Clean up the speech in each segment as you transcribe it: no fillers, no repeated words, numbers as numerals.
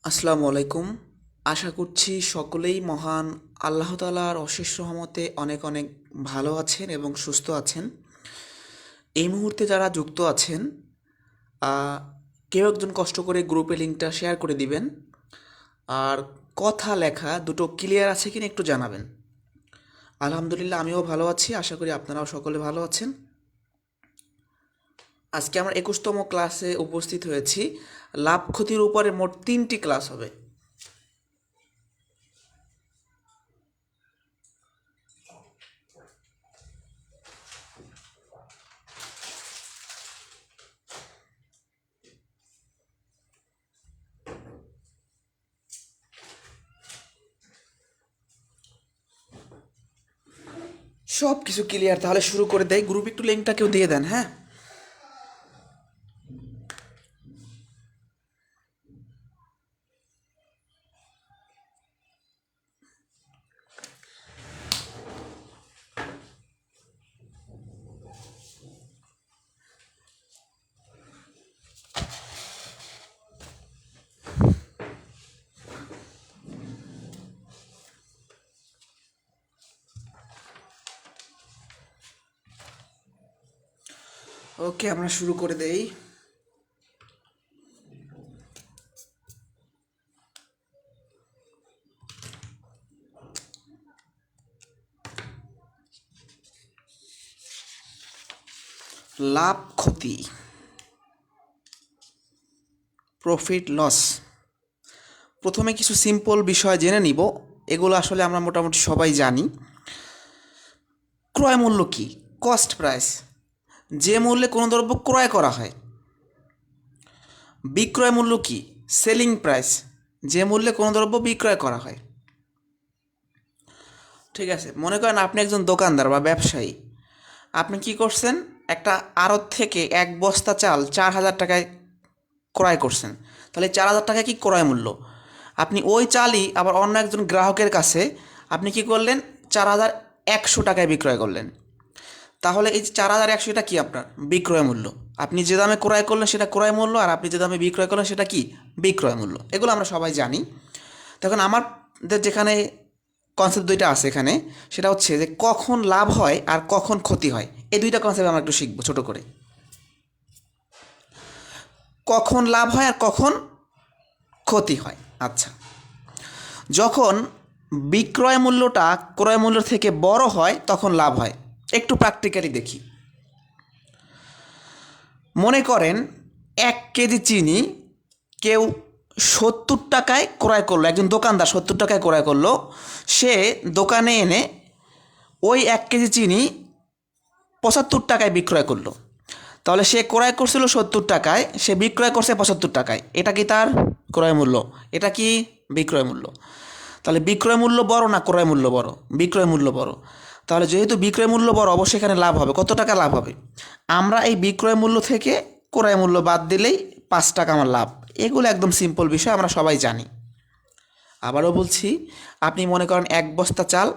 আসসালামু আলাইকুম। আশা করছি সকলেই মহান আল্লাহ তাআলার অশেষ রহমতে অনেক অনেক ভালো আছেন এবং সুস্থ আছেন। এই মুহূর্তে যারা যুক্ত আছেন, কেউ একজন কষ্ট করে গ্রুপে লিঙ্কটা শেয়ার করে দিবেন। আর কথা লেখা দুটো ক্লিয়ার আছে কিনা একটু জানাবেন। আলহামদুলিল্লাহ, আমিও ভালো আছি, আশা করি আপনারাও সকলে ভালো আছেন। আজকে আমরা 21তম ক্লাসে উপস্থিত হয়েছি। লাভ ক্ষতির উপরে মোট 3টি ক্লাস হবে। সব কিছু ক্লিয়ার, তাহলে শুরু করে দেয়। গ্রুপ একটু লিঙ্কটা কেউ দিয়ে দেন, হ্যাঁ। ওকে, আমরা শুরু করে দেই। লাভ ক্ষতি, প্রফিট লস। প্রথমে কিছু সিম্পল বিষয় জেনে নিব। এগুলো আসলে আমরা মোটামুটি সবাই জানি। ক্রয় মূল্য কি? কস্ট প্রাইস, যে মূল্যে কোনো দ্রব্য ক্রয় করা হয়। বিক্রয় মূল্য কি? সেলিং প্রাইস, যে মূল্যে কোনো দ্রব্য বিক্রয় করা হয়। ঠিক আছে, মনে করেন আপনি একজন দোকানদার বা ব্যবসায়ী। আপনি কি করছেন? একটা আড়ত থেকে এক বস্তা চাল 4,000 টাকায় ক্রয় করছেন। তাহলে 4,000 টাকা কি ক্রয় মূল্য। আপনি ওই চালই আবার অন্য একজন গ্রাহকের কাছে আপনি কি করলেন? 4,100 টাকায় বিক্রয় করলেন। তাহলে এই যে 4,100 এটা কি আপনার বিক্রয় মূল্য। আপনি যে দামে ক্রয় করলেন সেটা ক্রয় মূল্য, আর আপনি যে দামে বিক্রয় করলেন সেটা কি বিক্রয় মূল্য। এগুলো আমরা সবাই জানি। তখন আমাদের যেখানে কনসেপ্ট দুইটা আছে এখানে, সেটা হচ্ছে যে কখন লাভ হয় আর কখন ক্ষতি হয়। এই দুইটা কনসেপ্ট আমরা একটু শিখবো ছোট করে। কখন লাভ হয় আর কখন ক্ষতি হয়। আচ্ছা, যখন বিক্রয় মূল্যটা ক্রয় মূল্য থেকে বড় হয় তখন লাভ হয়। একটু প্র্যাকটিক্যালি দেখি। মনে করেন 1 কেজি চিনি কেউ 70 টাকায় ক্রয় করলো, একজন দোকানদার 70 টাকায় ক্রয় করলো। সে দোকানে এনে ওই 1 কেজি চিনি 75 টাকায় বিক্রয় করলো। তাহলে সে ক্রয় করছিল 70 টাকায়, সে বিক্রয় করছে 75 টাকায়। এটা কি তার ক্রয় মূল্য, এটা কি বিক্রয় মূল্য। তাহলে বিক্রয় মূল্য বড় না ক্রয় মূল্য বড়? বিক্রয় মূল্য বড়। তাহলে যেহেতু বিক্রয় মূল্য বড়, অবশ্যই এখানে লাভ হবে। কত টাকা লাভ হবে? আমরা এই বিক্রয় মূল্য থেকে ক্রয় মূল্য বাদ দিলেই 5 টাকা আমার লাভ। এগুলো একদম সিম্পল বিষয়, আমরা সবাই জানি। আবারও বলছি, আপনি মনে করেন এক বস্তা চাল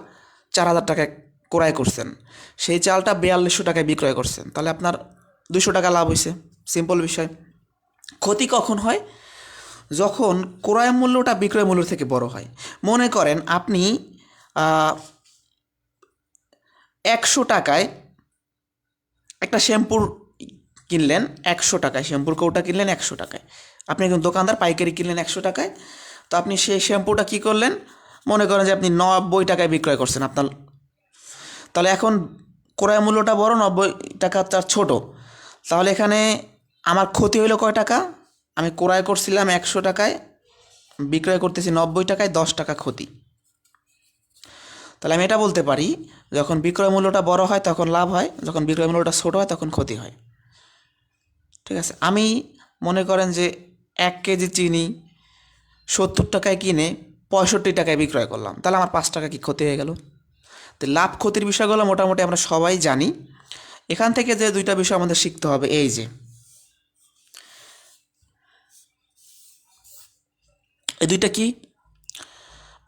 4,000 টাকায় ক্রয় করছেন, সেই চালটা 4,200 টাকায় বিক্রয় করছেন, তাহলে আপনার 200 টাকা লাভ হয়েছে। সিম্পল বিষয়। ক্ষতি কখন হয়? যখন ক্রয় মূল্যটা বিক্রয় মূল্য থেকে বড় হয়। মনে করেন আপনি 100 টাকায় একটা শ্যাম্পুর কিনলেন, 100 টাকায় শ্যাম্পুর কৌটা কিনলেন 100 টাকায়। আপনি একজন দোকানদার, পাইকারি কিনলেন 100 টাকায়। তো আপনি সেই শ্যাম্পুটা কী করলেন? মনে করেন যে আপনি 90 টাকায় বিক্রয় করছেন আপনার। তাহলে এখন ক্রয় মূল্যটা বড়, 90 টাকা তার ছোটো। তাহলে এখানে আমার ক্ষতি হইলো কয় টাকা? আমি ক্রয় করছিলাম 100 টাকায়, বিক্রয় করতেছি 90 টাকায়, 10 টাকা ক্ষতি। তাহলে আমি এটা বলতে পারি, যখন বিক্রয় মূল্যটা বড় হয় তখন লাভ হয়, যখন বিক্রয় মূল্যটা ছোটো হয় তখন ক্ষতি হয়। ঠিক আছে, আমি মনে করেন যে 1 কেজি চিনি 70 টাকায় কিনে 65 টাকায় বিক্রয় করলাম, তাহলে আমার 5 টাকা কি ক্ষতি হয়ে গেল। তো লাভ ক্ষতির বিষয়গুলো মোটামুটি আমরা সবাই জানি। এখান থেকে যে দুইটা বিষয় আমাদের শিখতে হবে, এই যে এই দুইটা কি,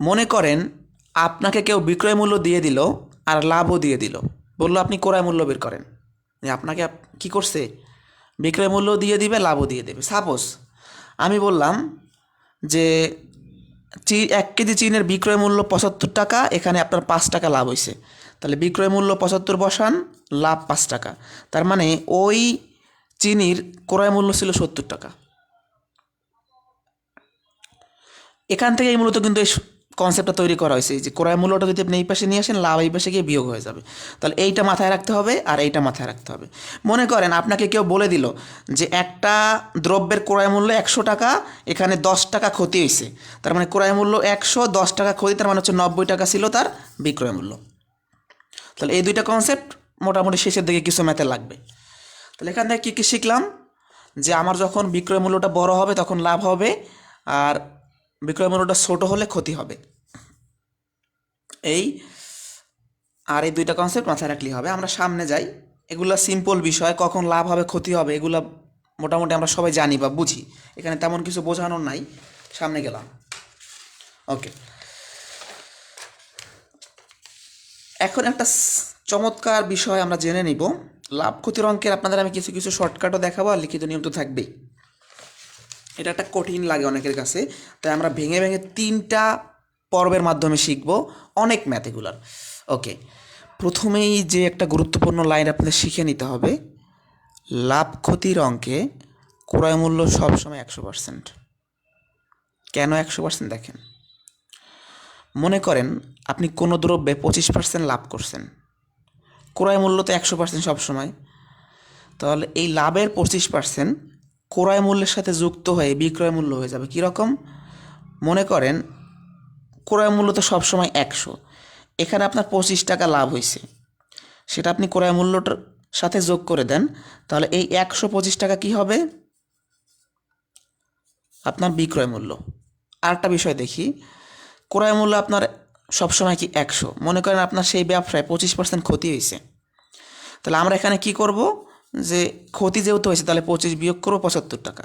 মনে করেন আপনাকে কেউ বিক্রয় মূল্য দিয়ে দিল আর লাভও দিয়ে দিল, বললো আপনি ক্রয় মূল্য বের করেন। যে আপনাকে কি করছে? বিক্রয় মূল্য দিয়ে দিবে, লাভও দিয়ে দেবে। সাপোজ আমি বললাম যে 1 কেজি চিনির বিক্রয় মূল্য 75 টাকা, এখানে আপনার 5 টাকা লাভ হয়েছে, তাহলে বিক্রয় মূল্য 75 বসান, লাভ 5 টাকা, তার মানে ওই চিনির ক্রয় মূল্য ছিল 70 টাকা। এখান থেকেই মূলত কিন্তু এই কনসেপ্টটা তৈরি করা হয়েছে যে ক্রয় মূল্যটা যদি আপনি এই পাশে নিয়ে আসেন, লাভ এই পাশে গিয়ে বিয়োগ হয়ে যাবে। তাহলে এইটা মাথায় রাখতে হবে আর এইটা মাথায় রাখতে হবে। মনে করেন আপনাকে কেউ বলে দিল যে একটা দ্রব্যের ক্রয় মূল্য 100 টাকা, এখানে 10 টাকা ক্ষতি হয়েছে, তার মানে ক্রয় মূল্য 100, 10 টাকা ক্ষতি, তার মানে হচ্ছে 90 টাকা ছিল তার বিক্রয় মূল্য। তাহলে এই দুইটা কনসেপ্ট মোটামুটি শেষের দিকে কিছু ম্যাথে লাগবে। তাহলে এখান থেকে কী কী শিখলাম, যে আমার যখন বিক্রয় মূল্যটা বড় হবে তখন লাভ হবে, আর বিক্রয় মূল্যটা ছোট হলে ক্ষতি হবে। এই দুইটা কনসেপ্ট মাথায় রাখলেই হবে। আমরা সামনে যাই, এগুলো সিম্পল বিষয়, কখন লাভ হবে ক্ষতি হবে এগুলো মোটামুটি আমরা সবাই জানি বা বুঝি, এখানে তেমন কিছু বোঝানোর নাই। সামনে গেলাম। ওকে, এখন একটা চমৎকার বিষয় আমরা জেনে নিব। লাভ ক্ষতির অঙ্কের আপনাদের আমি কিছু কিছু শর্টকাটও দেখাবো, আর লিখিত নিয়ম তো থাকবেই। এটা একটা কঠিন লাগে অনেকের কাছে, তাই আমরা ভেঙে ভেঙে 3টা পর্বের মাধ্যমে শিখব অনেক ম্যাথ এগুলার। ওকে, প্রথমেই যে একটা গুরুত্বপূর্ণ লাইন আপনাদের শিখে নিতে হবে, লাভ ক্ষতির অঙ্কে ক্রয় মূল্য সবসময় 100%। কেন 100% দেখেন, মনে করেন আপনি কোনো দ্রব্যে 25% লাভ করছেন, ক্রয় মূল্য তো 100% সবসময়, তাহলে এই লাভের 25% ক্রয় মূল্যের সাথে যুক্ত হয়ে বিক্রয় মূল্য হয়ে যাবে। কীরকম, মনে করেন ক্রয় মূল্য তো সবসময় 100, এখানে আপনার 25 টাকা লাভ হয়েছে, সেটা আপনি ক্রয় মূল্যটার সাথে যোগ করে দেন, তাহলে এই 125 টাকা কী হবে, আপনার বিক্রয় মূল্য। আরেকটা বিষয় দেখি, ক্রয় মূল্য আপনার সবসময় কি 100, মনে করেন আপনার সেই ব্যবসায় 25% ক্ষতি হয়েছে, তাহলে আমরা এখানে কি করব, যে ক্ষতি যেহেতু হয়েছে তাহলে 25 বিয়োগ করবো 75 টাকা।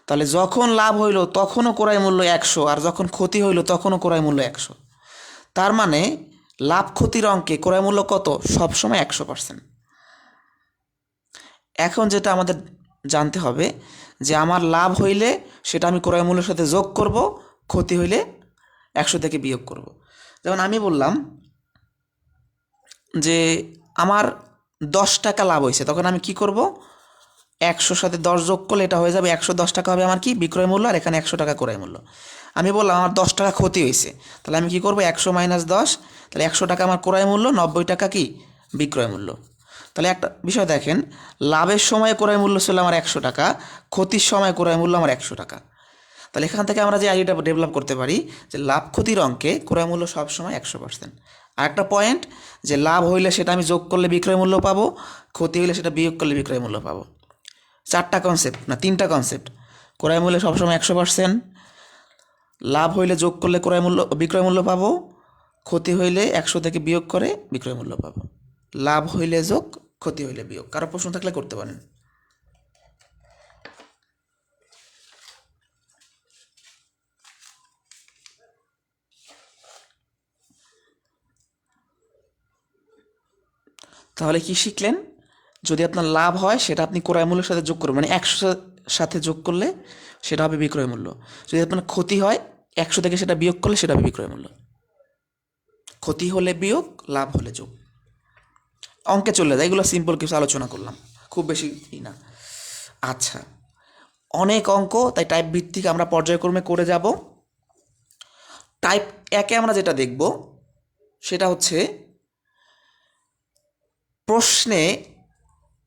তাহলে যখন লাভ হইল তখনও ক্রয় মূল্য 100, আর যখন ক্ষতি হইল তখনও ক্রয় মূল্য 100। তার মানে লাভ ক্ষতির অঙ্কে ক্রয় মূল্য কত, সবসময় 100%। এখন যেটা আমাদের জানতে হবে, যে আমার লাভ হইলে সেটা আমি ক্রয় মূল্যের সাথে যোগ করব, ক্ষতি হইলে 100 থেকে বিয়োগ করব। যেমন আমি বললাম যে আমার 10 টাকা লাভ হয়েছে, তখন আমি কি করব, 100 সাথে 10 যোগ করলে এটা হয়ে যাবে 110 টাকা হবে আমার কি বিক্রয় মূল্য, আর এখানে 100 টাকা ক্রয় মূল্য। আমি বললাম আমার 10 টাকা ক্ষতি হয়েছে, তাহলে আমি কি করব, 100 - 10, তাহলে 100 টাকা আমার ক্রয় মূল্য, 90 টাকা কি বিক্রয় মূল্য। তাহলে একটা বিষয় দেখেন, লাভের সময় ক্রয় মূল্য ছিল আমার 100 টাকা, ক্ষতির সময় ক্রয় মূল্য আমার 100 টাকা। তাহলে এখান থেকে আমরা যে আইডিয়াটা ডেভেলপ করতে পারি, যে লাভ ক্ষতির অঙ্কে ক্রয় মূল্য সবসময় 100%। আর একটা পয়েন্ট, যে লাভ হইলে সেটা আমি যোগ করলে বিক্রয় মূল্য পাবো, ক্ষতি হইলে সেটা বিয়োগ করলে বিক্রয় মূল্য পাবো। 4টা কনসেপ্ট না 3টা কনসেপ্ট, ক্রয় মূল্য সবসময় 100%, লাভ হইলে যোগ করলে বিক্রয় মূল্য পাবো, ক্ষতি হইলে 100 থেকে বিয়োগ করে বিক্রয় মূল্য পাবো। লাভ হইলে যোগ, ক্ষতি হইলে বিয়োগ। কারো প্রশ্ন থাকলে করতে পারেন। তাহলে কি শিখলেন, যদি আপনার লাভ হয় সেটা আপনি ক্রয় মূল্যের সাথে যোগ করবেন, মানে 100 সাথে যোগ করলে সেটা হবে বিক্রয় মূল্য। যদি আপনার ক্ষতি হয় 100 থেকে সেটা বিয়োগ করলে সেটা হবে বিক্রয় মূল্য। ক্ষতি হলে বিয়োগ, লাভ হলে যোগ। অঙ্কে চলে যায়, এগুলো সিম্পল কিছু আলোচনা করলাম, খুব বেশি না। আচ্ছা, অনেক অঙ্ক, তাই টাইপ ভিত্তিক আমরা পর্যায়ক্রমে করে যাব। টাইপ 1-এ আমরা যেটা দেখব সেটা হচ্ছে, প্রশ্নে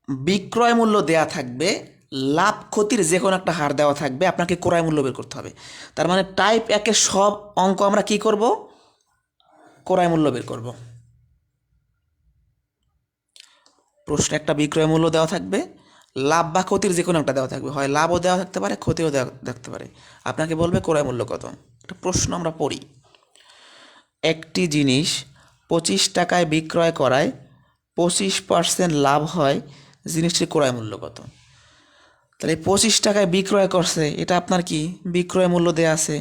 বিক্রয় মূল্য দেয়া থাকবে, লাভ ক্ষতির যে কোনো একটা হার দেওয়া থাকবে, আপনাকে ক্রয় মূল্য বের করতে হবে। তার মানে টাইপ 1-এর সব অঙ্ক আমরা কি করব, ক্রয় মূল্য বের করব। প্রশ্নে একটা বিক্রয় মূল্য দেওয়া থাকবে, লাভ বা ক্ষতির যে কোনো একটা দেওয়া থাকবে, হয় লাভও দেওয়া থাকতে পারে, ক্ষতিও দেওয়া থাকতে পারে, আপনাকে বলবে ক্রয় মূল্য কত। একটা প্রশ্ন আমরা পড়ি, একটি জিনিস 25 টাকায় বিক্রয় করায় 25% লাভ হয়, জিনিসটির ক্রয় মূল্য কত। তাহলে 25 টাকায় বিক্রয় করছে, এটা আপনার কি বিক্রয় মূল্য দেওয়া আছে,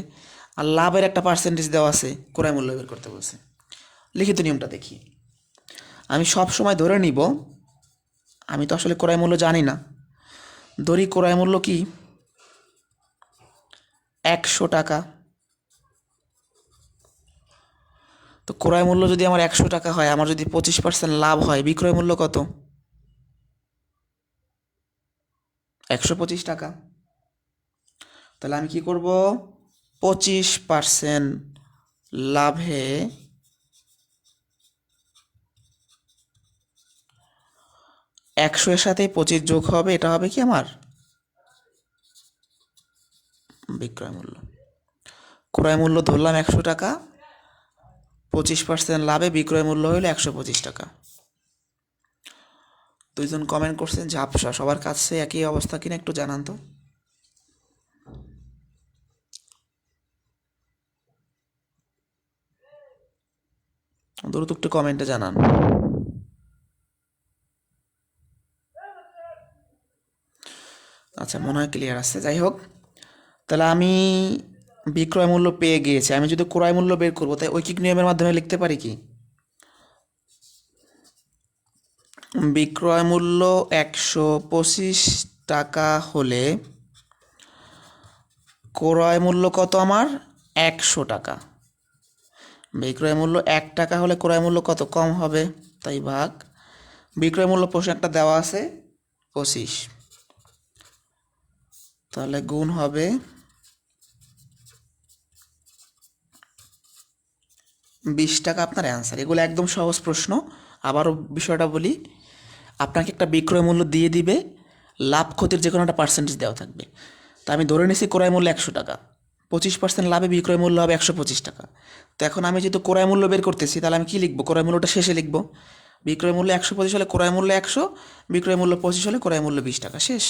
আর লাভের একটা পার্সেন্টেজ দেওয়া আছে, ক্রয় মূল্য বের করতে বলছে। লিখিত নিয়মটা দেখি, আমি সব সময় ধরে নিব, আমি তো আসলে ক্রয় মূল্য জানি না, ধরি ক্রয় মূল্য কি 100 টাকা। তো ক্রয় মূল্য যদি আমার 100 টাকা হয়, আমার যদি 25% লাভ হয়, বিক্রয় মূল্য কত? 125 টাকা। তাহলে আমি কি করব? 25% লাভে 100 এর সাথে 25 যোগ হবে, এটা হবে কি আমার বিক্রয় মূল্য। ক্রয় মূল্য ধরলাম 100 টাকা, 25% লাভে বিক্রয় মূল্য হলো 125 টাকা। দুইজন কমেন্ট করছেন ঝাপসা, সবার কাছে একই অবস্থা কিনা একটু জানান তো। দ্রুত একটু কমেন্টে জানান। আচ্ছা, মনে হয় ক্লিয়ার আছে। যাই হোক, তাহলে আমি বিক্রয় মূল্য পেয়ে গিয়েছি। আমি যদি ক্রয় মূল্য বের করবো, তাই ঐকিক নিয়মের মাধ্যমে লিখতে পারি কি? বিক্রয় মূল্য 125 টাকা হলে ক্রয় মূল্য কত আমার? 100 টাকা। বিক্রয় মূল্য 1 টাকা হলে ক্রয় মূল্য কত কম হবে, তাই ভাগ। বিক্রয় মূল্য প্রশ্নে একটা দেওয়া আছে 25, তাহলে গুণ হবে 20 টাকা আপনার অ্যান্সার। এগুলো একদম সহজ প্রশ্ন। আবারও বিষয়টা বলি, আপনাকে একটা বিক্রয় মূল্য দিয়ে দিবে, লাভ ক্ষতির যে কোনো একটা পার্সেন্টেজ দেওয়া থাকবে। তা আমি ধরে নিছি ক্রয় মূল্য 100 টাকা, 25% লাভে বিক্রয় মূল্য হবে 125 টাকা। তো এখন আমি যেহেতু ক্রয় মূল্য বের করতেছি, তাহলে আমি কী লিখবো? ক্রয় মূল্যটা শেষে লিখবো। বিক্রয় মূল্য 125 হলে ক্রয় মূল্য 100, বিক্রয় মূল্য 25 হলে ক্রয় মূল্য 20 টাকা, শেষ।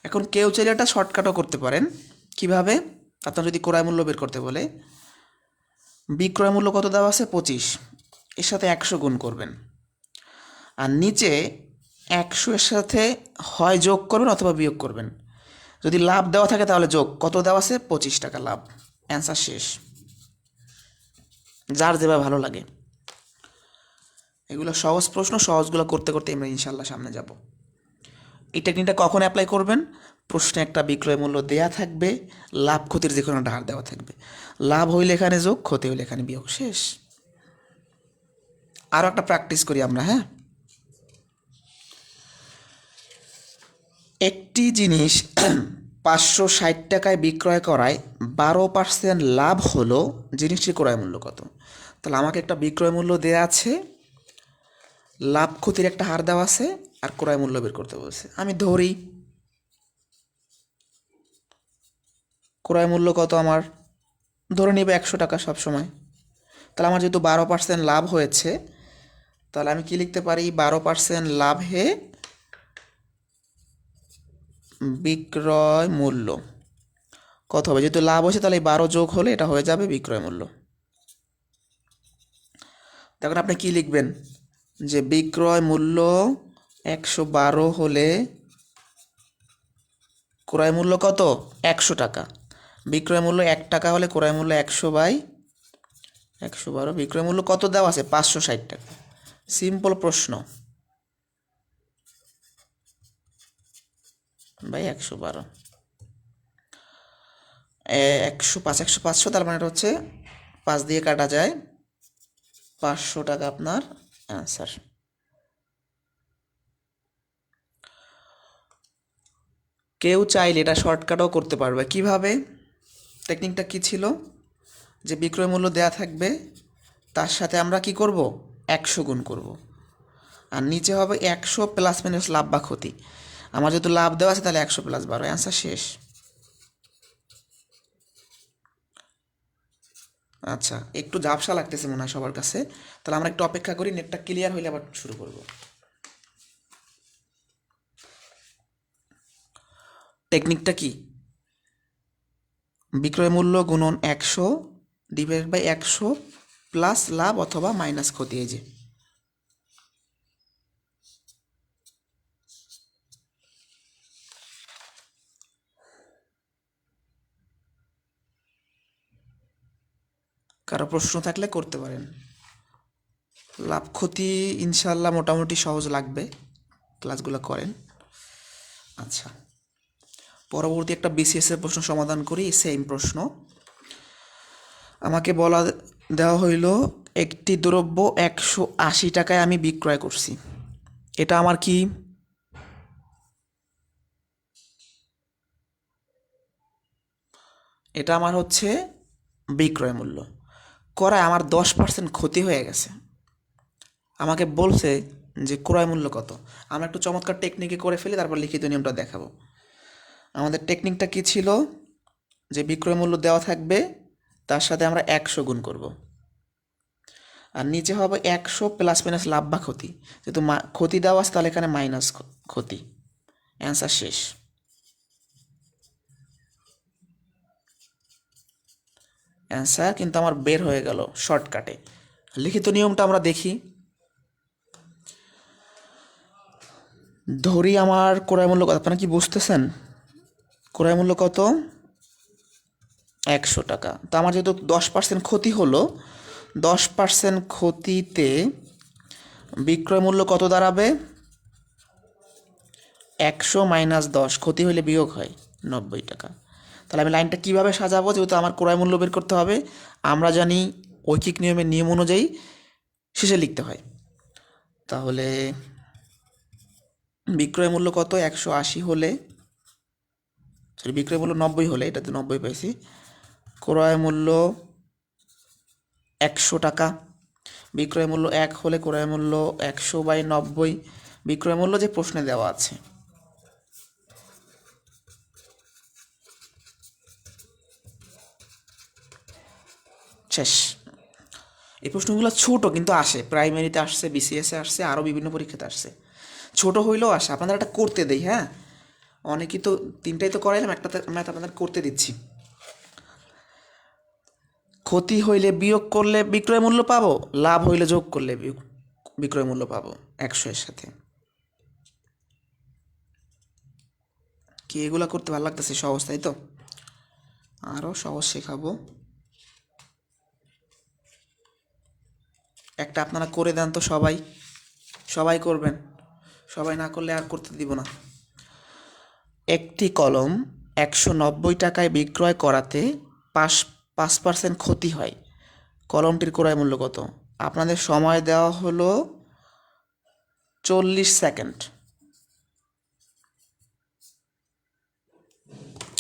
এখন কেউ চাইলে এটা শর্টকাটও করতে পারেন। কিভাবে? আপনার যদি ক্রয় মূল্য বের করতে বলে, বিক্রয় মূল্য কত দেওয়া আছে? 25, এর সাথে 100 গুণ করবেন, আর নিচে 100 এর সাথে হয় যোগ করবেন অথবা বিয়োগ করবেন। যদি লাভ দেওয়া থাকে তাহলে যোগ, কত দেওয়া আছে? 25 টাকা লাভ, অ্যান্সার শেষ। যার যেভাবে ভালো লাগে। এগুলো সহজ প্রশ্ন, সহজগুলো করতে করতে আমরা ইনশাল্লাহ সামনে যাব। এই টেকনিকটা কখন অ্যাপ্লাই করবেন? প্রশ্নে একটা বিক্রয় মূল্য দেয়া থাকবে, লাভ ক্ষতির যে কোনো একটা হার দেওয়া থাকবে। লাভ হইলে এখানে যোগ, ক্ষতি হইলে এখানে বিয়োগ, শেষ। আরও একটা প্র্যাকটিস করি আমরা, হ্যাঁ। একটি জিনিস 560 টাকায় বিক্রয় করায় 12% লাভ হলো, জিনিসটির ক্রয় মূল্য কত? তাহলে আমাকে একটা বিক্রয় মূল্য দেওয়া আছে, লাভ ক্ষতির একটা হার দেওয়া আছে, আর ক্রয় মূল্য বের করতে বলছে। আমি ধরি ক্রয় মূল্য কত আমার, ধরে নিব 100 টাকা সবসময়। তাহলে আমার যেহেতু 12% লাভ হয়েছে, তাহলে আমি কি লিখতে পারি? 12% লাভে বিক্রয় মূল্য কত হবে? যেহেতু লাভ হয়েছে, তাহলে 12 যোগ হলে এটা হয়ে যাবে বিক্রয় মূল্য। তখন আপনি কি লিখবেন? যে বিক্রয় মূল্য 112 হলে ক্রয় মূল্য কত? 100 টাকা। বিক্রয় মূল্য 1 টাকা হলে ক্রয় মূল্য 100/112। বিক্রয় মূল্য কত দেওয়া আছে? 560 টাকা। সিম্পল প্রশ্ন, বাই 112। 105, 500, তার মানে এটা হচ্ছে 5 দিয়ে কাটা যায়, 500 টাকা আপনার অ্যান্সার। কেউ চাইলে এটা শর্টকাটও করতে পারবে। কিভাবে? টেকনিকটা কি ছিল? যে বিক্রয় মূল্য দেয়া থাকবে, তার সাথে আমরা কি করব? 100 গুণ করব, আর নিচে হবে 100 প্লাস মাইনাস লাভ বা ক্ষতি। আমার যেহেতু লাভ দেওয়া আছে, তাহলে 100 + 12, অ্যান্সার শেষ। আচ্ছা, একটু ঝাপসা লাগতেছে মনে হয় সবার কাছে, তাহলে আমরা একটু অপেক্ষা করি, নেটটা ক্লিয়ার হইলে আবার শুরু করব। টেকনিকটা কি? বিক্রয় মূল্য গুণন 100/100 প্লাস লাভ অথবা মাইনাস ক্ষতি। এই যে কারো প্রশ্ন থাকলে করতে পারেন। লাভ ক্ষতি ইনশাল্লাহ মোটামুটি সহজ লাগবে, ক্লাসগুলো করেন। আচ্ছা, পরবর্তী একটা বিসিএস এর প্রশ্ন সমাধান করি, সেম প্রশ্ন। আমাকে দেওয়া হইল একটি দ্রব্য 180 টাকায় আমি বিক্রয় করছি। এটা আমার কি? এটা আমার হচ্ছে বিক্রয় মূল্য। করায় আমার 10% ক্ষতি হয়ে গেছে। আমাকে বলছে যে ক্রয় মূল্য কত। আমরা একটু চমৎকার টেকনিকে করে ফেলি, তারপর লিখিত নিয়মটা দেখাবো। আমাদের টেকনিকটা কি ছিল? যে বিক্রয় মূল্য দেওয়া থাকবে, তার সাথে আমরা 100 গুণ করব, আর নিচে হবে 100 প্লাস মাইনাস লাভ বা ক্ষতি। যেহেতু ক্ষতি দেওয়া আছে, তাহলে এখানে মাইনাস ক্ষতি। অ্যান্সার শেষ। অ্যান্সার কিন্তু আমার বের হয়ে গেল শর্টকাটে। লিখিত নিয়মটা আমরা দেখি। ধরি আমার ক্রয় মূল্য কত, আপনারা কি বুঝতেছেন? ক্রয় মূল্য কত? 100 টাকা। তো আমার যেহেতু 10% ক্ষতি হলো, 10% ক্ষতিতে বিক্রয় মূল্য কত দাঁড়াবে? 100 মাইনাস 10, ক্ষতি হলে বিয়োগ হয় 90 টাকা। তাহলে আমি লাইনটা কীভাবে সাজাবো? যেহেতু আমার ক্রয় মূল্য বের করতে হবে, আমরা জানি ঐকিক নিয়মের নিয়ম অনুযায়ী শেষে লিখতে হয়। তাহলে বিক্রয় মূল্য কত? 180 হলে, সরি বিক্রয় মূল্য 90 হলে, এটাতে 90 পাইছি, ক্রয় মূল্য 100 টাকা। বিক্রয় মূল্য 1 হলে ক্রয় মূল্য 100/90, বিক্রয় মূল্য যে প্রশ্নে দেওয়া আছে। শেষ। এই প্রশ্নগুলো ছোট কিন্তু আসে, প্রাইমারিতে আসছে, বিসিএসে আসছে, আরও বিভিন্ন পরীক্ষাতে আসছে। ছোট হইলেও আসে। আপনাদের একটা করতে দেই, হ্যাঁ, অনেকেই তো তিনটাই তো করাইলাম, একটা ম্যাথ আপনাদের করতে দিচ্ছি। ক্ষতি হইলে বিয়োগ করলে বিক্রয় মূল্য পাবো, লাভ হইলে যোগ করলে বিক্রয় মূল্য পাবো 100 এর সাথে। কি এগুলা করতে ভালো লাগতেছে? সহজ, তাই তো? আরও সহজ শেখাবো। একটা আপনারা করে দেন তো, সবাই সবাই করবেন, সবাই না করলে আর করতে দিব না। একটি কলম 190 টাকায় বিক্রয় করাতে 5% ক্ষতি হয়। কলমটির ক্রয় মূল্য কত? আপনাদের সময় দেওয়া হলো 40 সেকেন্ড।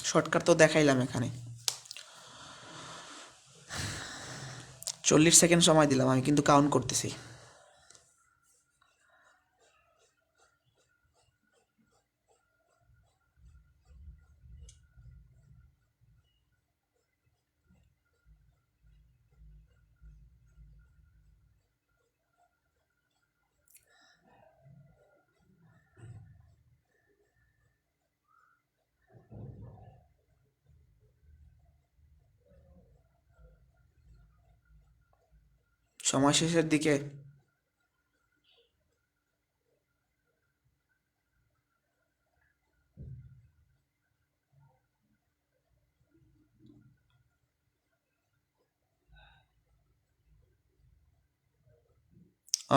শর্টকাট তো দেখাইলাম এখানে। 40 সেকেন্ড সময় দিলাম, আমি কিন্তু কাউন্ট করতেছি। সময় শেষের দিকে।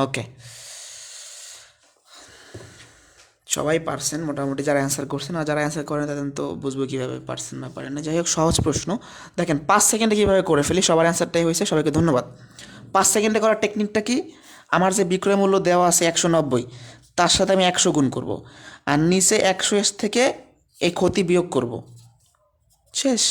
ওকে, সবাই পারছেন মোটামুটি, যারা অ্যান্সার করছেন। আর যারা অ্যান্সার করেন তাদের তো বুঝবো কীভাবে পারছেন না পারেন না। যাই হোক, সহজ প্রশ্ন। দেখেন 5 সেকেন্ডে কীভাবে করে ফেলি। সবার অ্যান্সারটাই হয়েছে, সবাইকে ধন্যবাদ। 5 সেকেন্ডে করার টেকনিকটা কি? আমার যে বিক্রয় মূল্য দেওয়া আছে 190, তার সাথে আমি 100 গুণ করব, আর নিচে 100 এর থেকে এই ক্ষতি বিয়োগ করব। শেষ।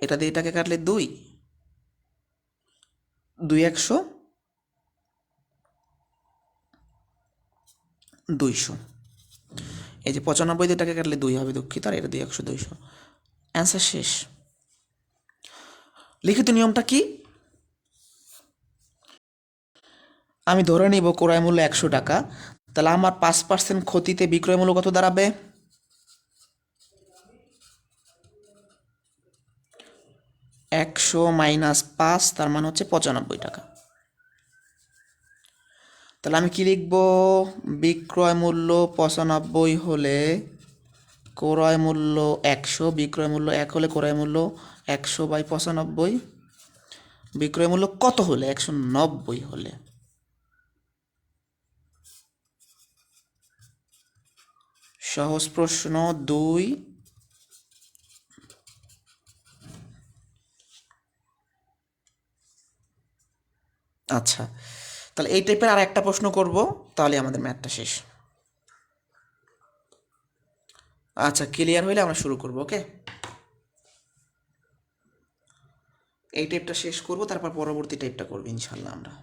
এটা দিয়ে এটাকে কাটলে 2 100 200। এই যে 95 দিয়ে টাকা কাটলে 2 হবে, দুঃখিত, আর এটা 2 100 200। অ্যান্সার শেষ। লিখিত নিয়মটা কি? আমি ধরে নিব ক্রয় মূল্য 100 টাকা, তাহলে আমার 5% ক্ষতিতে বিক্রয় মূল্য কত দাঁড়াবে? 100 মাইনাস 5, তার মানে হচ্ছে 95 টাকা। তাহলে আমি কি লিখব? বিক্রয় মূল্য 95 হলে ক্রয় মূল্য 100, বিক্রয় মূল্য 1 হলে ক্রয় মূল্য 100/95। বিক্রয় মূল্য কত হলে? 190 হলে সহজ প্রশ্ন 2। আচ্ছা, তাহলে এই টাইপের আর একটা প্রশ্ন করব, তাহলে আমাদের ম্যাথটা শেষ। আচ্ছা, ক্লিয়ার হইলে আমরা শুরু করব। ওকে, এই টাইপটা শেষ করব, তারপর পরবর্তী টাইপটা করব ইনশাল্লাহ আমরা।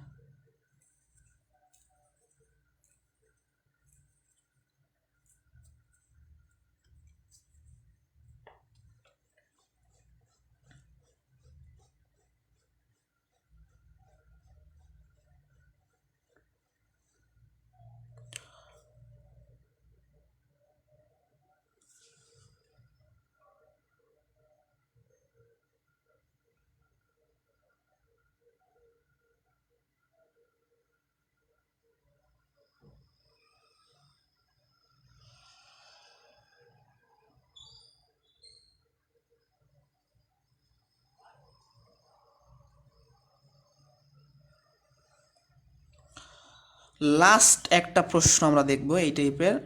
লাস্ট একটা প্রশ্ন আমরা দেখব এই টাইপের।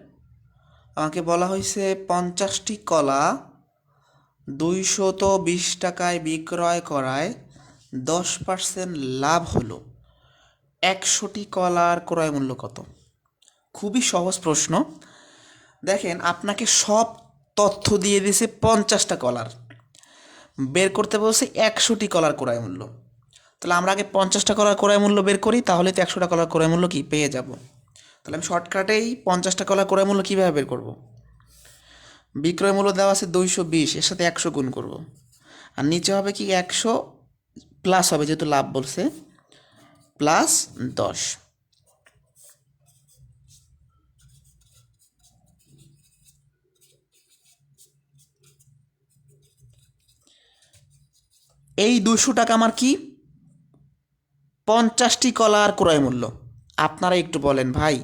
আমাকে বলা হয়েছে 50টি কলা 220 টাকায় বিক্রয় করায় 10% লাভ হলো, 100টি কলার ক্রয় মূল্য কত? খুবই সহজ প্রশ্ন। দেখেন, আপনাকে সব তথ্য দিয়ে দিয়েছে 50টা কলার, বের করতে বলছে 100টি কলার ক্রয় মূল্য। তাহলে আমরা আগে 50টা কলার ক্রয় মূল্য বের করি, তাহলে তো 100টা কলার ক্রয় মূল্য কি পেয়ে যাব। তাহলে আমি শর্টকাটেই 50টা কলার ক্রয় মূল্য কীভাবে বের করব? বিক্রয় মূল্য দেওয়া আছে 220, এর সাথে 100 গুণ করব, আর নিচে হবে কি 100 প্লাস হবে, যেহেতু লাভ বলছে, প্লাস 10। এই 200 টাকা আমার কি 50টি কলার ক্রয় মূল্য। আপনারা একটু বলেন ভাই,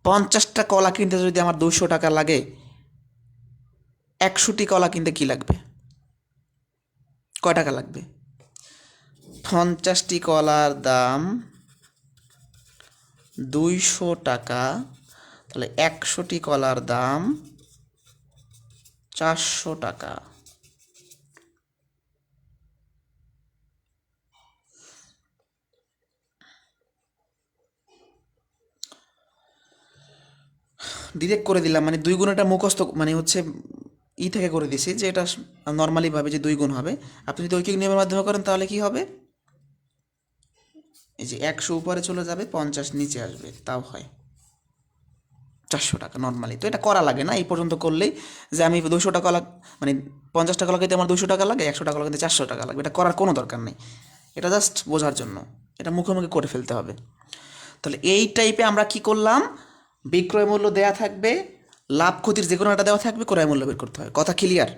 50টা কলা কিনতে যদি আমার 200 টাকা লাগে, 100টি কলা কিনতে কি লাগবে? কয় টাকা লাগবে? 50টি কলার দাম 200 টাকা, তাহলে 100টি কলার দাম 400 টাকা। ডিরেক্ট করে দিলাম, মানে 2 গুণ, এটা মুখস্থ, মানে হচ্ছে থেকে করে দিছি যে এটা নর্মালিভাবে যে 2 গুণ হবে। আপনি যদি ঐকিক নিয়মের মাধ্যমে করেন তাহলে কি হবে, এই যে 100 উপরে চলে যাবে, 50 নিচে আসবে, তাও হয় 400 টাকা নর্মালি। তো এটা করা লাগে না, এই পর্যন্ত করলেই যে আমি 200 টাকা মানে 50 টাকা লাগাইতে আমার 200 টাকা লাগে, 100 টাকা লাগাইতে 400 টাকা লাগবে, এটা করার কোনো দরকার নেই। এটা জাস্ট বোঝার জন্য, এটা মুখোমুখি করে ফেলতে হবে। তাহলে এই টাইপে আমরা কি করলাম, বিক্রয় মূল্য দেয়া থাকবে, লাভ ক্ষতির যে কোনো একটা দেওয়া থাকবে, ক্রয় মূল্য বের করতে হয়। কথা ক্লিয়ার?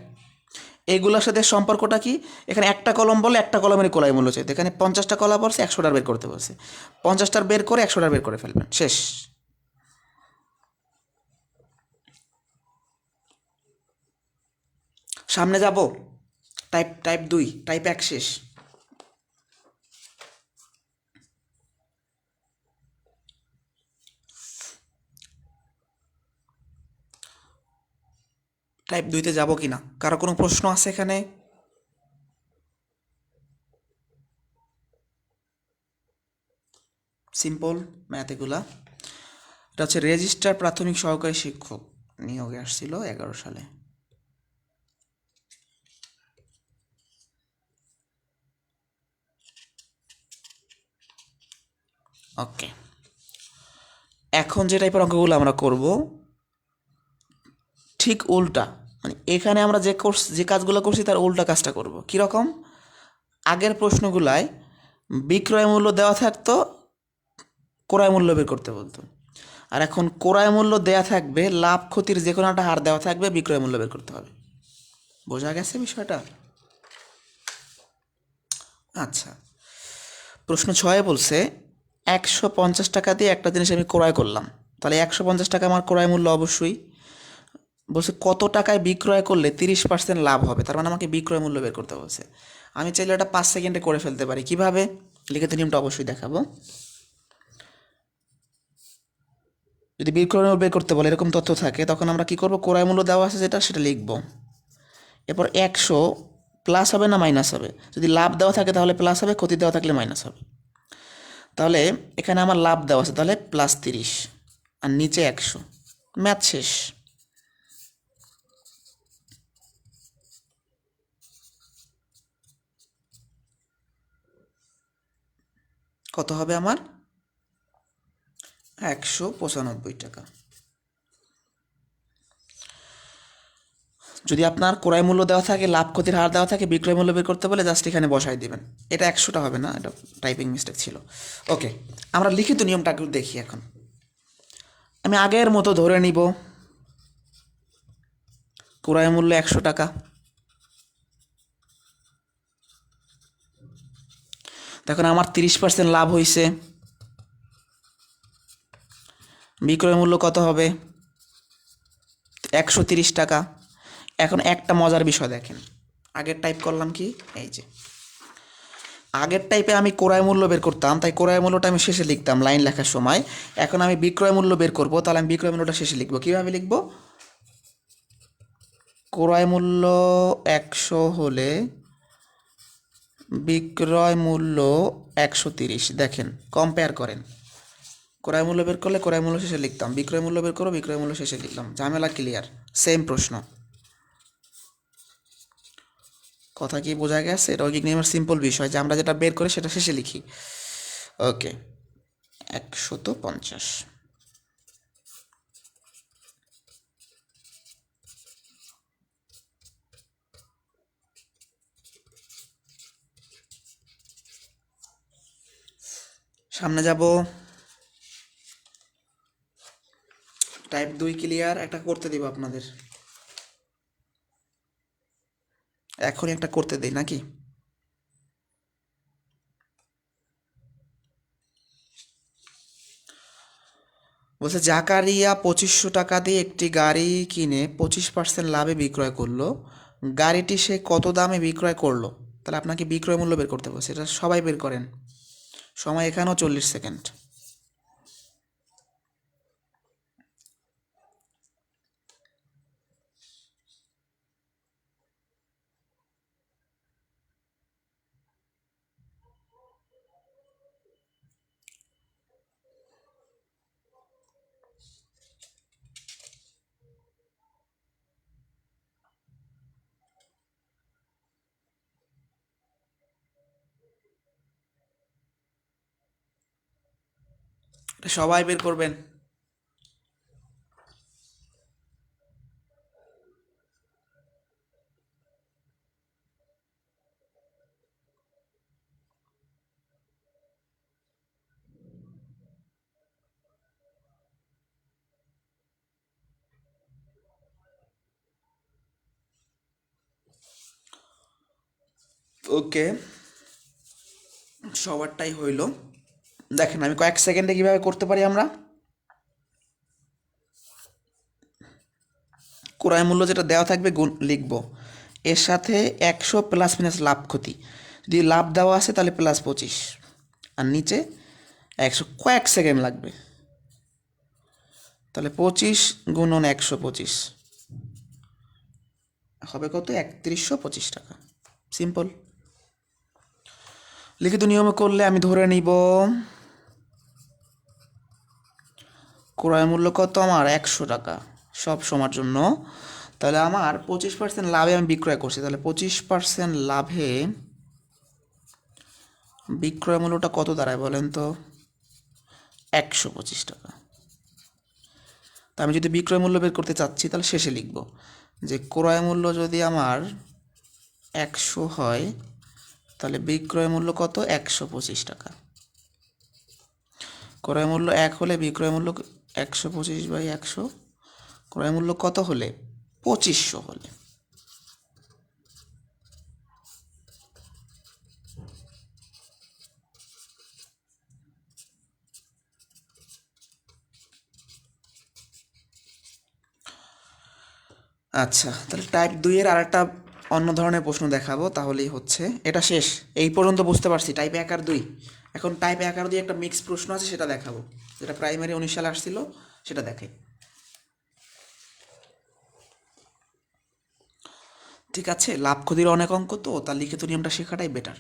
এইগুলোর সাথে সম্পর্কটা কি, এখানে একটা কলম বলে একটা কলমের ক্রয় মূল্য চাইতে, এখানে 50টা কলা বলছে, 100টার বের করতে বলছে, 50টার বের করে 100টার বের করে ফেলবেন, শেষ। সামনে যাব, টাইপ 2, টাইপ 1 শেষ। টাইপ 2তে যাব কি না, কারো কোনো প্রশ্ন আছে এখানে? সিম্পল ম্যাথ এগুলা। এটা হচ্ছে রেজিস্ট্রার প্রাথমিক সহকারী শিক্ষক নিয়োগে আসছিল 11 সালে। ওকে, এখন যে টাইপের অঙ্কগুলো আমরা করব ঠিক উল্টা, মানে এখানে আমরা যে কাজগুলো করছি তার উল্টা কাজটা করব। কীরকম? আগের প্রশ্নগুলায় বিক্রয় মূল্য দেওয়া থাকতো, ক্রয় মূল্য বের করতে বলতো, আর এখন ক্রয় মূল্য দেওয়া থাকবে, লাভ ক্ষতির যে কোনো একটা হার দেওয়া থাকবে, বিক্রয় মূল্য বের করতে হবে। বোঝা গেছে বিষয়টা? আচ্ছা, প্রশ্ন 6 বলছে 150 টাকা দিয়ে একটা জিনিস আমি ক্রয় করলাম, তাহলে 150 টাকা আমার ক্রয় মূল্য অবশ্যই। বলছে কত টাকায় বিক্রয় করলে 30% লাভ হবে, তার মানে আমাকে বিক্রয় মূল্য বের করতে বলছে। আমি চাইলে এটা 5 সেকেন্ডে করে ফেলতে পারি। কিভাবে? লিখিত নিয়মটা অবশ্যই দেখাবো। যদি বিক্রয় মূল্য বের করতে বলে এরকম তথ্য থাকে তখন আমরা কি করব, ক্রয় মূল্য দেওয়া আছে যেটা সেটা লিখব। এরপর 100 প্লাস হবে না মাইনাস হবে, যদি লাভ দেওয়া থাকে তাহলে প্লাস হবে, ক্ষতি দেওয়া থাকলে মাইনাস হবে। তাহলে এখানে আমার লাভ দেওয়া আছে, তাহলে +30 আর নিচে 100, ম্যাথ শেষ। কত হবে আমার? 195 টাকা। যদি আপনার ক্রয় মূল্য দেওয়া থাকে, লাভ ক্ষতির হার দেওয়া থাকে, বিক্রয় মূল্য বের করতে বলে জাস্ট এখানে বসাই দিবেন। এটা 100টা হবে না, এটা টাইপিং মিস্টেক ছিল। ওকে, আমরা লিখিত নিয়মটা একটু দেখি এখন। আমি আগের মতো ধরে নিব ক্রয় মূল্য 100 টাকা। তখন আমার 30% লাভ হয়েছে, বিক্রয় মূল্য কত হবে? 130 টাকা। এখন একটা মজার বিষয় দেখেন, আগের টাইপ করলাম কি, এই যে আগের টাইপে আমি ক্রয় মূল্য বের করতাম, তাই ক্রয় মূল্যটা আমি শেষে লিখতাম লাইন লেখার সময়। এখন আমি বিক্রয় মূল্য বের করব, তাহলে আমি বিক্রয় মূল্যটা শেষে লিখব। কীভাবে লিখব? ক্রয় মূল্য 100 হলে বিক্রয় মূল্য 130। দেখেন, কম্পেয়ার করেন, ক্রয় মূল্য বের করলে ক্রয় মূল্য শেষে লিখতাম, বিক্রয় মূল্য বের করো বিক্রয় মূল্য শেষে লিখলাম, ঝামেলা ক্লিয়ার। সেম প্রশ্ন। কথা কি বোঝা গেছে? রৈখিক নিয়মের সিম্পল বিষয় যে আমরা যেটা বের করি সেটা শেষে লিখি। ওকে, 150। সামনে যাব। Type 2 clear. একটা করতে দিব আপনাদের, এখনই একটা করতে দিই নাকি? বলছে জাকারিয়া 2500 টাকা দিয়ে একটি গাড়ি কিনে 25% লাভে বিক্রয় করলো। গাড়িটি সে কত দামে বিক্রয় করলো? তাহলে আপনাকে বিক্রয় মূল্য বের করতে বলছে, এটা সবাই বের করেন। সময় এখানেও 40 সেকেন্ড। এটা সবাই বের করবেন। ওকে, সবারটাই হইল। দেখেন আমি কয়েক সেকেন্ডে কিভাবে করতে পারি। আমরা ক্রয় মূল্য যেটা দেওয়া থাকবে গুণ লিখব, এর সাথে 100 প্লাস মাইনাস লাভ ক্ষতি। যদি লাভ দেওয়া আছে তাহলে +25 আর নিচে 100। কয়েক সেকেন্ড লাগবে, তাহলে 25 গুণন 125 হবে কত? 3125 টাকা। সিম্পল। লিখিত নিয়মে করলে আমি ধরে নিব ক্রয় মূল্য কত আমার? 100 টাকা সব সময়ের জন্য। তাহলে আমার 25% লাভে আমি বিক্রয় করছি, তাহলে 25% লাভে বিক্রয় মূল্যটা কত দাঁড়ায় বলেন তো? 125 টাকা। তা আমি যদি বিক্রয় মূল্য বের করতে চাচ্ছি তাহলে শেষে লিখব যে ক্রয় মূল্য যদি আমার 100 হয় তাহলে বিক্রয় মূল্য কত? 125 টাকা। ক্রয় মূল্য 1 হলে বিক্রয় মূল্য 125/100। ক্রয় মূল্য কত হলে? 2500 হলে। আচ্ছা, তাহলে টাইপ 2 এর আরেকটা অন্য ধরনের প্রশ্ন দেখাবো, তাহলেই হচ্ছে। এটা শেষ, এই পর্যন্ত বুঝতে পারছি টাইপ 1 আর 2। এখন টাইপ 1 আর 2 একটা মিক্স প্রশ্ন আছে, সেটা দেখাবো, যেটা প্রাইমারি 19 সালে আসছিল, সেটা দেখাই। ঠিক আছে, লাভ ক্ষতির অনেক অঙ্ক, তো তার লিখিত নিয়মটা শেখাটাই বেটার।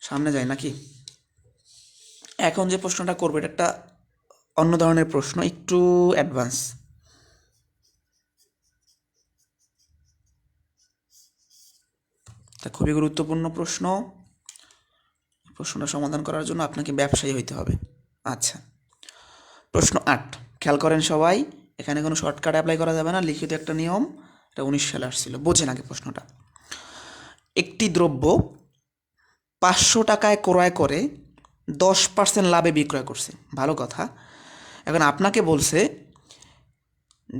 সামনে যাই নাকি? এখন যে প্রশ্নটা করবো এটা একটা অন্য ধরনের প্রশ্ন, একটু অ্যাডভান্স। তা খুবই গুরুত্বপূর্ণ প্রশ্ন। প্রশ্নটা সমাধান করার জন্য আপনাকে ব্যবসায়ী হইতে হবে। আচ্ছা, প্রশ্ন 8 খেয়াল করেন সবাই, এখানে কোনো শর্টকাট অ্যাপ্লাই করা যাবে না, লিখিত একটা নিয়ম, এটা 19 সালে আসছিল। বোঝেন আগে প্রশ্নটা। একটি দ্রব্য 500 টাকায় ক্রয় করে 10% লাভে বিক্রয় করছে, ভালো কথা। এখন আপনাকে বলছে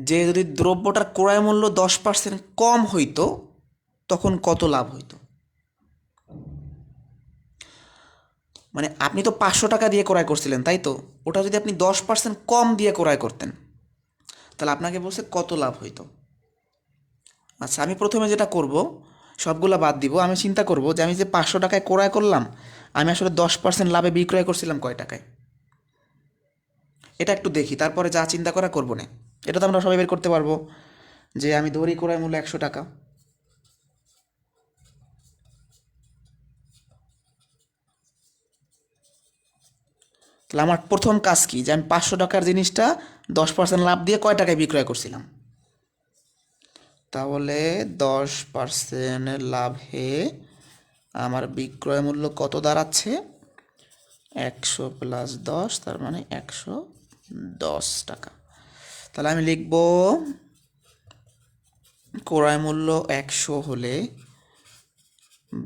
যে যদি দ্রব্যটার ক্রয় মূল্য 10% কম হইতো তখন কত লাভ হইতো। মানে আপনি তো 500 টাকা দিয়ে ক্রয় করছিলেন, তাই তো? ওটা যদি আপনি 10% কম দিয়ে ক্রয় করতেন তাহলে আপনাকে বলছে কত লাভ হইতো। আচ্ছা, আমি প্রথমে যেটা করব, সবগুলা বাদ দিব। আমি চিন্তা করব যে আমি যে 500 টাকায় ক্রয় করলাম, আমি আসলে 10% লাভে বিক্রয় করছিলাম কয় টাকায়, এটা একটু দেখি, তারপরে যা চিন্তা করা করবো না। এটা তো আমরা সবাই বের করতে পারবো যে আমি ধরি ক্রয় মূল্য 100 টাকা, তাহলে আমার প্রথম কাজ কি, যে আমি 500 টাকার জিনিসটা 10% লাভ দিয়ে কয় টাকায় বিক্রয় করছিলাম। তাহলে 10% লাভে আমার বিক্রয় মূল্য কত দাঁড়াচ্ছে? 100 প্লাস 10, তার মানে 110 টাকা। তাহলে আমি লিখব ক্রয় মূল্য 100 হলে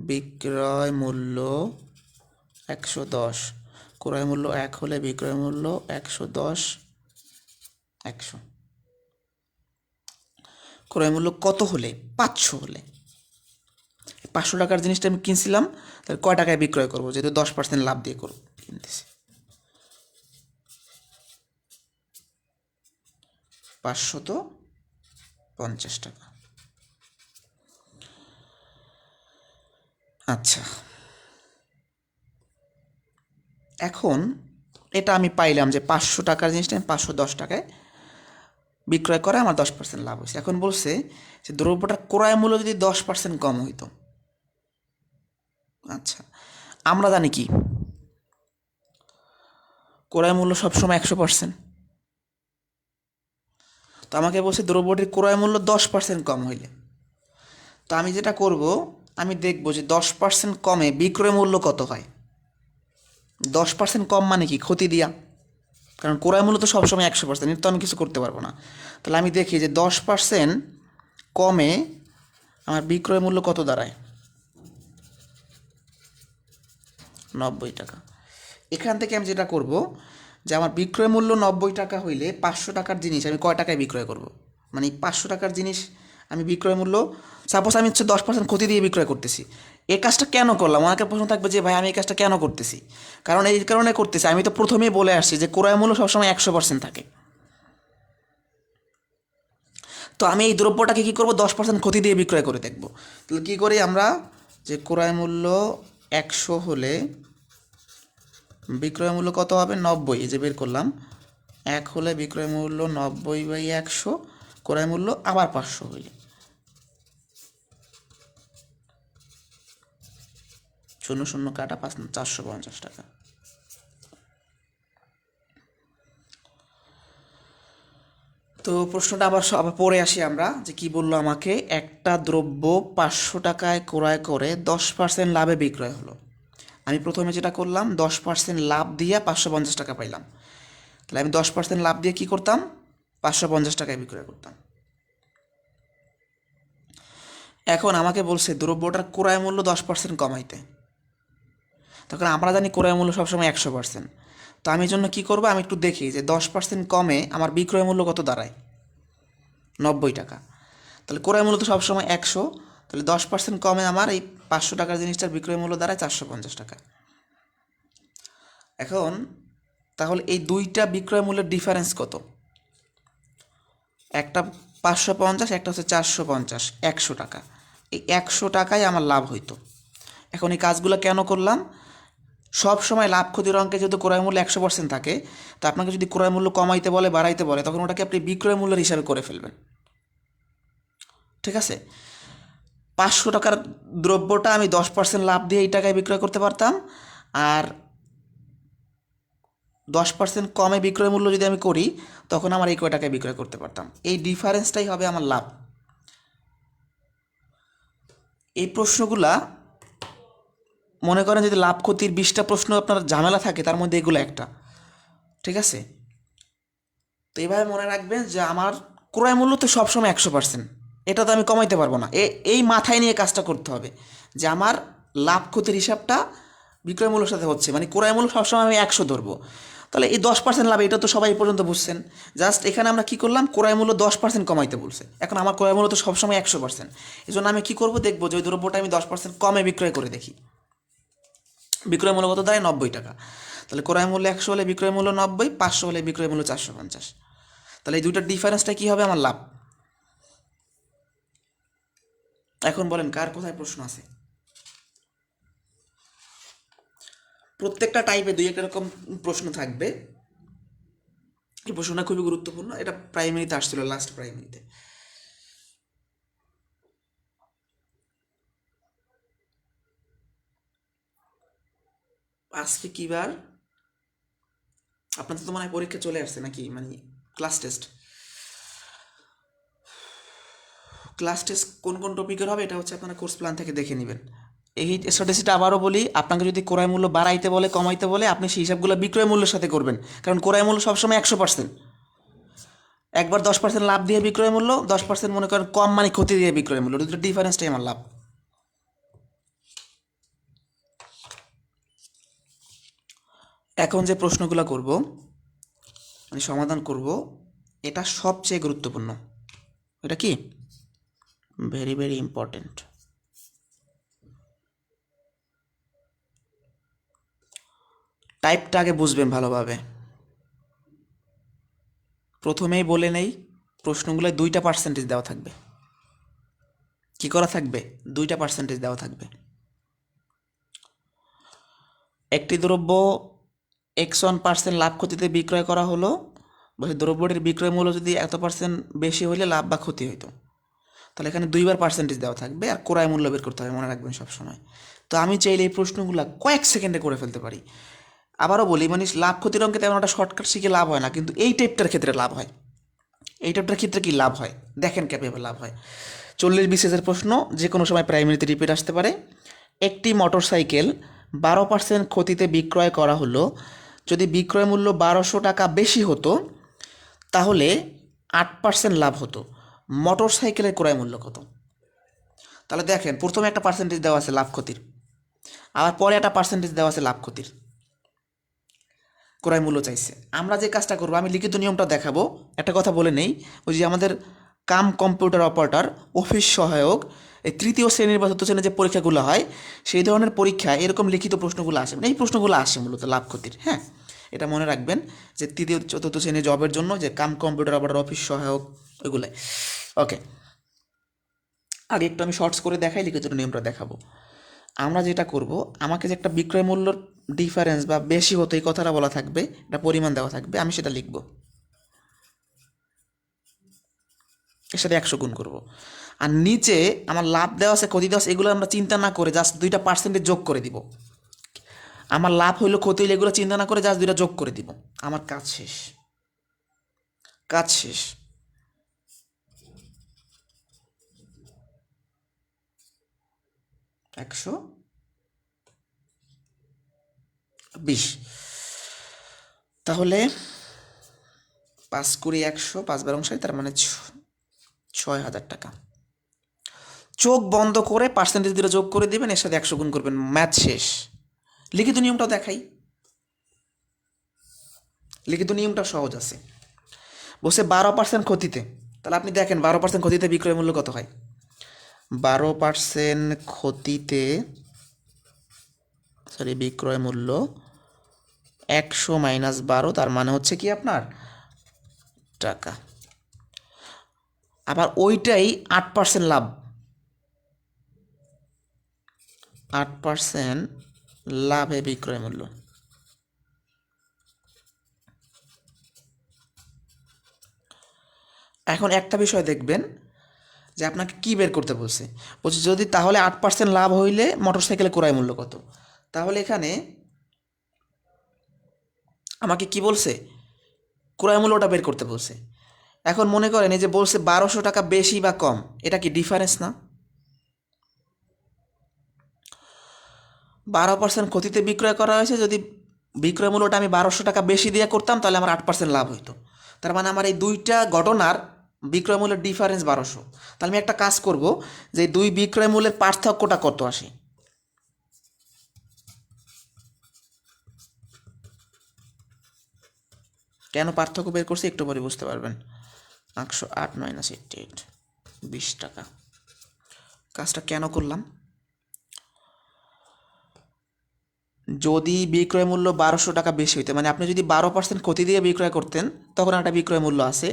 বিক্রয় মূল্য 110, ক্রয় মূল্য 1 হলে বিক্রয় মূল্য 110, 100। ক্রয় মূল্য কত হলে? 500 হলে। 500 টাকার জিনিসটা আমি কিনছিলাম, তাহলে কয় টাকায় বিক্রয় করবো, যেহেতু 10% লাভ দিয়ে করবো কিনতেছি। 550 টাকা। আচ্ছা, এখন এটা আমি পাইলাম যে 500 টাকার জিনিসটা আমি 510 টাকায় বিক্রয় করে আমার 10% লাভ হয়েছে। এখন বলছে যে দ্রব্যটার ক্রয় মূল্য যদি 10% কম হইতো। আচ্ছা, আমরা জানি কি ক্রয় মূল্য সবসময় 100%। তো আমাকে বলছে দ্রব্যটির ক্রয় মূল্য 10% কম হইলে, তো আমি যেটা করব, আমি দেখব যে 10% কমে বিক্রয় মূল্য কত হয়। 10% কম মানে কি? ক্ষতি দিয়া, কারণ ক্রয় মূল্য তো সবসময় 100%, এর তো আমি কিছু করতে পারবো না। তাহলে আমি দেখি যে 10% কমে আমার বিক্রয় মূল্য কত দাঁড়ায়, 90 টাকা। এখান থেকে আমি যেটা করব, যে আমার বিক্রয় মূল্য 90 টাকা হইলে 500 টাকার জিনিস আমি কয় টাকায় বিক্রয় করব। মানে 500 টাকার জিনিস আমি বিক্রয় মূল্য, সাপোজ আমি হচ্ছে 10% ক্ষতি দিয়ে বিক্রয় করতেছি। এই কাজটা কেন করলাম? অনেকে প্রশ্ন থাকবে যে ভাই আমি এই কাজটা কেন করতেছি। কারণ এই কারণে করতেছি, আমি তো প্রথমেই বলে আসছি যে ক্রয় মূল্য সবসময় 100% থাকে। তো আমি এই দ্রব্যটাকে কী করবো, 10% ক্ষতি দিয়ে বিক্রয় করে দেখবো। তাহলে কী করি আমরা, যে ক্রয় মূল্য 100 হলে বিক্রয় মূল্য কত হবে, 90, এই যে বের করলাম। 1 হলে বিক্রয় মূল্য 90/100, ক্রয় মূল্য আবার 500 হইলে 00 কাটা 5, 450 টাকা। তো প্রশ্নটা আবার পড়ে আসি আমরা, যে কি বললো আমাকে, একটা দ্রব্য 500 টাকায় ক্রয় করে 10% লাভে বিক্রয় হলো। আমি প্রথমে যেটা করলাম, 10% লাভ দিয়ে 550 টাকা পাইলাম। তাহলে আমি 10% লাভ দিয়ে কী করতাম, 550 টাকায় বিক্রয় করতাম। এখন আমাকে বলছে দ্রব্যটার ক্রয় মূল্য 10% কমাইতে। তখন আমরা জানি ক্রয় মূল্য সবসময় 100%। তো আমি জন্য কী করবো, আমি একটু দেখি যে 10% কমে আমার বিক্রয় মূল্য কত দাঁড়ায়, 90 টাকা। তাহলে ক্রয় মূল্য তো সবসময় 100, তাহলে 10% কমে আমার এই 500 টাকার জিনিসটার বিক্রয় মূল্য দাঁড়ায় 450 টাকা। এখন তাহলে এই দুইটা বিক্রয় মূল্যের ডিফারেন্স কত? একটা 550, একটা হচ্ছে 450, 100 টাকা। এই 100 টাকায় আমার লাভ হইতো। এখন এই কাজগুলো কেন করলাম? সব সময় লাভ ক্ষতির অঙ্কে যেহেতু ক্রয় মূল্য 100% থাকে, তো আপনাকে যদি ক্রয় মূল্য কমাইতে বলে বাড়াইতে বলে তখন ওটাকে আপনি বিক্রয় মূল্যের হিসাবে করে ফেলবেন। ঠিক আছে? 500 টাকার দ্রব্যটা আমি 10% লাভ দিয়ে এই টাকায় বিক্রয় করতে পারতাম, আর 10% কমে বিক্রয় মূল্য যদি আমি করি তখন আমার এই কয় টাকায় বিক্রয় করতে পারতাম। এই ডিফারেন্সটাই হবে আমার লাভ। এই প্রশ্নগুলা মনে করেন যদি লাভ ক্ষতির 20টা প্রশ্ন আপনার ঝামেলা থাকে তার মধ্যে এগুলো একটা। ঠিক আছে? তো এইভাবে মনে রাখবেন যে আমার ক্রয় মূল্য তো সবসময় 100%, এটা তো আমি কমাইতে পারবো না। এই মাথায় নিয়ে কাজটা করতে হবে যে আমার লাভ ক্ষতির হিসাবটা বিক্রয় মূল্যের সাথে হচ্ছে, মানে ক্রয় মূল্য সবসময় আমি 100 ধরবো। তাহলে এই 10% লাভ, এটা তো সবাই এই পর্যন্ত বুঝছেন। জাস্ট এখানে আমরা কী করলাম, ক্রয় মূল্য 10% কমাইতে বলছে। এখন আমার ক্রয় মূল্য তো সবসময় 100%, এই জন্য আমি কী করবো, দেখবো যে ওই দ্রব্যটা আমি 10% কমে বিক্রয় করে দেখি। বিক্রয় মূল্য কত দাঁড়ায়? 90 টাকা। তাহলে ক্রয় মূল্য 100 হলে বিক্রয় মূল্য 90, 500 হলে বিক্রয় মূল্য 450। তাহলে এই দুইটার ডিফারেন্সটা কী হবে? আমার লাভ। এখন বলেন কার কোথায় প্রশ্ন আছে? প্রত্যেকটা টাইপে দুই একটা রকম প্রশ্ন থাকবে। এই প্রশ্নটা খুবই গুরুত্বপূর্ণ, এটা প্রাইমারিতে আসছিল, লাস্ট প্রাইমারিতে। আজকে কি বার? আপনাদের তো মনে হয় পরীক্ষা চলে আসছে নাকি, মানে ক্লাস টেস্ট। ক্লাস টেস্ট কোন কোন টপিকের হবে এটা হচ্ছে আপনারা কোর্স প্ল্যান থেকে দেখে নেবেন। এই স্ট্র্যাটেজিটা আবারও বলি, আপনাকে যদি ক্রয় মূল্য বাড়াইতে বলে কমাইতে বলে আপনি সেই হিসাবগুলো বিক্রয় মূল্যের সাথে করবেন, কারণ ক্রয় মূল্য সবসময় 100%। একবার 10% লাভ দিয়ে বিক্রয় মূল্য, 10% মনে করেন কম মানে ক্ষতি দিয়ে বিক্রয় মূল্য, দুটো ডিফারেন্সটাই আমার লাভ। এখন যে প্রশ্নগুলো করব, মানে সমাধান করব, এটা সবচেয়ে গুরুত্বপূর্ণ। এটা কি? Very very important. টাইপটা আগে বুঝবেন ভালোভাবে। প্রথমেই বলে নেই, প্রশ্নগুলোয় 2টা পার্সেন্টেজ দেওয়া থাকবে। কি করা থাকবে? 2টা পার্সেন্টেজ দেওয়া থাকবে। একটি দ্রব্য x1% লাভ ক্ষতিতে বিক্রয় করা হলো, বলছে দ্রব্যটির বিক্রয় মূল্য যদি এত পার্সেন্ট বেশি হলে লাভ বা ক্ষতি হইতো। তাহলে এখানে 2বার পার্সেন্টেজ দেওয়া থাকবে, আর ক্রয় মূল্য বের করতে হবে, মনে রাখবেন সবসময়। তো আমি চাইলে এই প্রশ্নগুলো কয়েক সেকেন্ডে করে ফেলতে পারি। আবারও বলি, মানে লাভ ক্ষতির অঙ্কে তেমন একটা শর্টকাট শিখে লাভ হয় না, কিন্তু এই টাইপটার ক্ষেত্রে লাভ হয়। এই টাইপটার ক্ষেত্রে কি লাভ হয় দেখেন, ক্যাপেবল লাভ হয়। 40-20 প্রশ্ন, যে কোনো সময় প্রাইমারিতে রিপিট আসতে পারে। একটি মোটরসাইকেল 12% ক্ষতিতে বিক্রয় করা হলো, যদি বিক্রয় মূল্য 1200 টাকা বেশি হতো তাহলে 8% লাভ হতো। মোটর সাইকেলের ক্রয় মূল্য কত? তাহলে দেখেন, প্রথমে একটা পার্সেন্টেজ দেওয়া আছে লাভ ক্ষতির, আবার পরে একটা পার্সেন্টেজ দেওয়া আছে লাভ ক্ষতির। ক্রয় মূল্য চাইছে। আমরা যে কাজটা করবো, আমি লিখিত নিয়মটা দেখাবো। একটা কথা বলে নেই, ওই যে আমাদের কম্পিউটার অপারেটর, অফিস সহায়ক, এই 3য় শ্রেণীর বা 4র্থ শ্রেণীর যে পরীক্ষাগুলো হয় সেই ধরনের পরীক্ষায় এরকম লিখিত প্রশ্নগুলো আসে, মানে এই প্রশ্নগুলো আসে মূলত লাভ ক্ষতির। হ্যাঁ, এটা মনে রাখবেন যে 3য়-4র্থ শ্রেণীর জবের জন্য যে কম্পিউটার অপারেটর, অফিস সহায়ক, ওইগুলাই। ওকে, আগে একটু আমি শর্টস করে দেখাই, লিখিত নিয়মটা দেখাবো। আমরা যেটা করব, আমাকে যে একটা বিক্রয় মূল্যর ডিফারেন্স বা বেশি হতো এই কথাটা বলা থাকবে, একটা পরিমাণ দেওয়া থাকবে, আমি সেটা লিখব, এর সাথে 100 গুণ করব। আর নিচে আমার লাভ দেওয়া আছে, ক্ষতি দেওয়া আছে, এগুলো আমরা চিন্তা না করে জাস্ট 2টা পার্সেন্টেজ যোগ করে দিব। আমার লাভ হইলো ক্ষতি হইলে এগুলো চিন্তা না করে জাস্ট 2টা যোগ করে দিব, আমার কাজ শেষ। কাজ শেষ। একশো 20। তাহলে 5×100, 5×12, তার মানে 6000 টাকা। চোখ বন্ধ করে পার্সেন্টেজ দিয়ে যোগ করে দেবেন, এর সাথে 100 গুণ করবেন, ম্যাথ শেষ। লিখিত নিয়মটাও দেখাই। লিখিত নিয়মটা সহজ আছে। বসে 12% ক্ষতিতে, তাহলে আপনি দেখেন 12% ক্ষতিতে বিক্রয় মূল্য কত হয়। 12% ক্ষতিতে, বিক্রয় মূল্য 100 - 12, তার মানে হচ্ছে কি আপনার টাকা। আবার ওইটাই 8% লাভ, 8% লাভে বিক্রয় মূল্য। এখন একটা বিষয় দেখবেন যে আপনাকে কি বের করতে বলছে। বলছে যদি তাহলে 8% লাভ হইলে মোটরসাইকেলের ক্রয় মূল্য কত। তাহলে এখানে আমাকে কি বলছে, ক্রয় মূল্যটা বের করতে বলছে। এখন মনে করেন এই যে বলছে 1200 টাকা বেশি বা কম, এটা কি ডিফারেন্স না? 12% ক্ষতিতে বিক্রয় করা হয়েছে, যদি বিক্রয় মূল্যটা আমি 1200 টাকা বেশি দিয়ে করতাম তাহলে আমার 8% লাভ হইতো। তার মানে আমার এই দুইটা ঘটনার বিক্রয় মূল্যের ডিফারেন্স 1200। তাহলে আমি একটা কাজ করব, যে দুই বিক্রয় মূল্যের পার্থক্যটা কত আসে। কেন পার্থক্য বের করছি একটু পরে বুঝতে পারবেন। 108 - 88, 20 টাকা। কাজটা কেন করলাম, যদি বিক্রয় মূল্য 1200 টাকা বেশি হইতে, মানে আপনি যদি 12% ক্ষতি দিয়ে বিক্রয় করতেন তখন একটা বিক্রয় মূল্য আছে,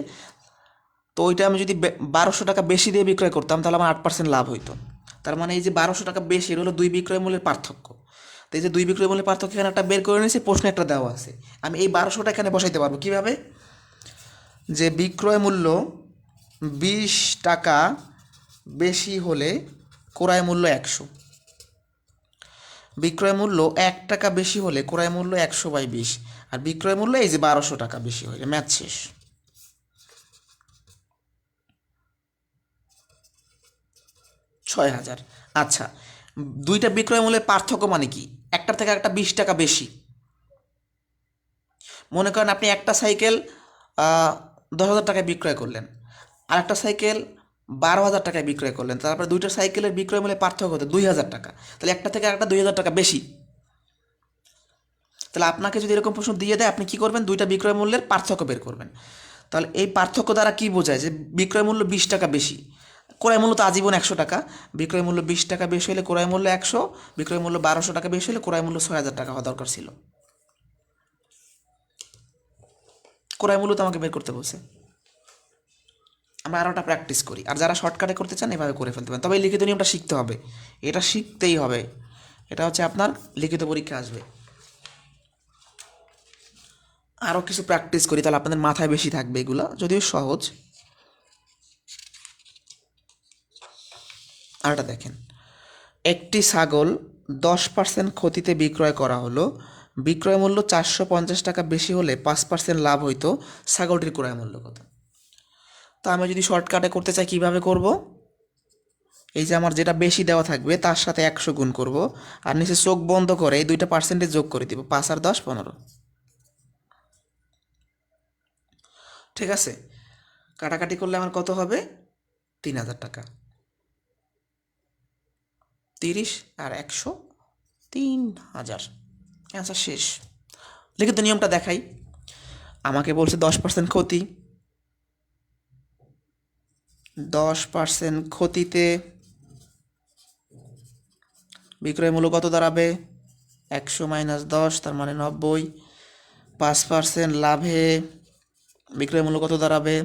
তো ওইটা আমি যদি 1200 টাকা বেশি দিয়ে বিক্রয় করতাম তাহলে আমার 8% লাভ হইতো। তার মানে এই যে 1200 টাকা বেশি, এটা হলো দুই বিক্রয় মূল্যের পার্থক্য। তো এই যে দুই বিক্রয় মূল্যের পার্থক্য এখানে একটা বের করে নিয়েছি, প্রশ্নে একটা দেওয়া আছে। আমি এই 1200টা এখানে বসাইতে পারবো কীভাবে, যে বিক্রয় মূল্য 20 টাকা বেশি হলে ক্রয় মূল্য 100, বিক্রয় মূল্য 1 টাকা বেশি হলে ক্রয় মূল্য 100/20, আর বিক্রয় মূল্য এই যে 1200 টাকা বেশি হলে, ম্যাথ শেষ। 6000। আচ্ছা, দুইটা বিক্রয় মূল্যের পার্থক্য মানে কি, একটার থেকে একটা 20 টাকা বেশি। মনে করেন আপনি একটা সাইকেল 10,000 টাকায় বিক্রয় করলেন, আর একটা সাইকেল 12,000 টাকায় বিক্রয় করলেন, তারপরে দুইটা সাইকেলের বিক্রয় মূল্যের পার্থক্য হতো 2,000 টাকা। তাহলে একটা থেকে একটা 2,000 টাকা বেশি। তাহলে আপনাকে যদি এরকম প্রশ্ন দিয়ে দেয় আপনি কি করবেন, দুইটা বিক্রয় মূল্যের পার্থক্য বের করবেন। তাহলে এই পার্থক্য দ্বারা কি বোঝায়, যে বিক্রয় মূল্য 20 টাকা বেশি, ক্রয় মূল্য তো আজীবন 100 টাকা, বিক্রয় মূল্য 20 টাকা বেশি হলে ক্রয় মূল্য 100, বিক্রয় মূল্য 1200 টাকা বেশি হলে ক্রয় মূল্য 6,000 টাকা হওয়া দরকার ছিল। ক্রয় মূল্য তো আমাকে বের করতে বলছে। আমরা আরোটা প্র্যাকটিস করি, আর যারা শর্টকাটে করতে চান এভাবে করে ফেলতে পারেন, তবে এই লিখিত নিয়মটা শিখতে হবে, এটা শিখতেই হবে। এটা হচ্ছে আপনার লিখিত পরীক্ষা আসবে। আরও কিছু প্র্যাকটিস করি তাহলে আপনাদের মাথায় বেশি থাকবে এগুলো, যদিও সহজ। আরটা দেখেন, একটি ছাগল 10% ক্ষতিতে বিক্রয় করা হলো, বিক্রয় মূল্য 450 টাকা বেশি হলে 5% লাভ হইতো, ছাগলটির ক্রয় মূল্য কত। তা আমি যদি শর্টকাটে করতে চাই কিভাবে করব, এই যে আমার যেটা বেশি দেওয়া থাকবে তার সাথে 100 গুণ করব, আর নিচে চোখ বন্ধ করে এই দুইটা পার্সেন্টেজ যোগ করে দিব, 5 আর 10 15। ঠিক আছে, কাটাকাটি করলে আমার কত হবে, 3,000 টাকা। 30 আর 100, 3,000। অ্যান্সার শেষ। লিখিত নিয়মটা দেখাই। আমাকে বলছে 10% ক্ষতি, 10% ক্ষতিতে বিক্রয় মূল্য কত দাঁড়াবে, 100 - 10, তার মানে 90। 5% লাভে বিক্রয় মূল্য কত দাঁড়াবে,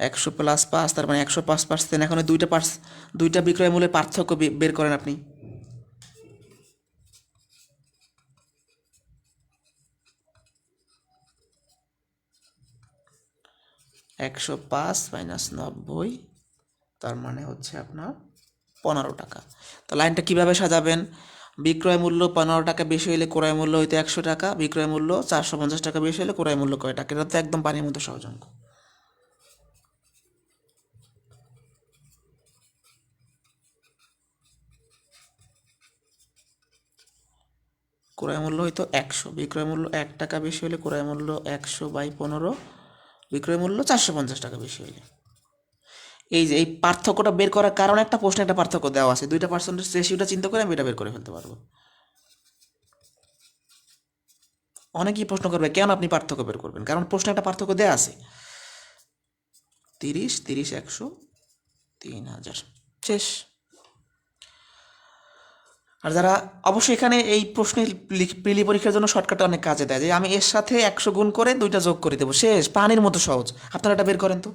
100 + 5, তার মানে 105%। এখন দুইটা বিক্রয় মূল্যের পার্থক্য বের করেন আপনি। 105 - 90, তার মানে হচ্ছে আপনার 15 টাকা। তো লাইনটা কীভাবে সাজাবেন, বিক্রয় মূল্য 15 টাকা বেশি হলে ক্রয় মূল্য হইতে 100 টাকা, বিক্রয় মূল্য 450 টাকা বেশি হলে ক্রয় মূল্য কয় টাকা, এটা তো একদম পানির মতো সহজ অঙ্ক। ক্রয় মূল্য হয়তো 100, বিক্রয় মূল্য 1 টাকা বেশি হলে ক্রয় মূল্য 100/15, বিক্রয় মূল্য 450 টাকা বেশি হলে। এই যে এই পার্থক্যটা বের করার কারণে একটা প্রশ্নে একটা পার্থক্য দেওয়া আছে, দুইটা পার্সেন্টেজ রেশিওটা চিন্তা করে আমি এটা বের করে ফেলতে পারবো। অনেকেই প্রশ্ন করবে কেন আপনি পার্থক্য বের করবেন, কারণ প্রশ্নে একটা পার্থক্য দেওয়া আছে। 30 30 100, 3,000, শেষ। আর যারা অবশ্যই এখানে এই প্রশ্নে প্রিলি পরীক্ষার জন্য শর্টকাটে অনেক কাজে দেয় যে আমি এর সাথে 100 গুণ করে দুইটা যোগ করে দেবো, শেষ, পানির মতো সহজ। আপনারা এটা বের করেন তো,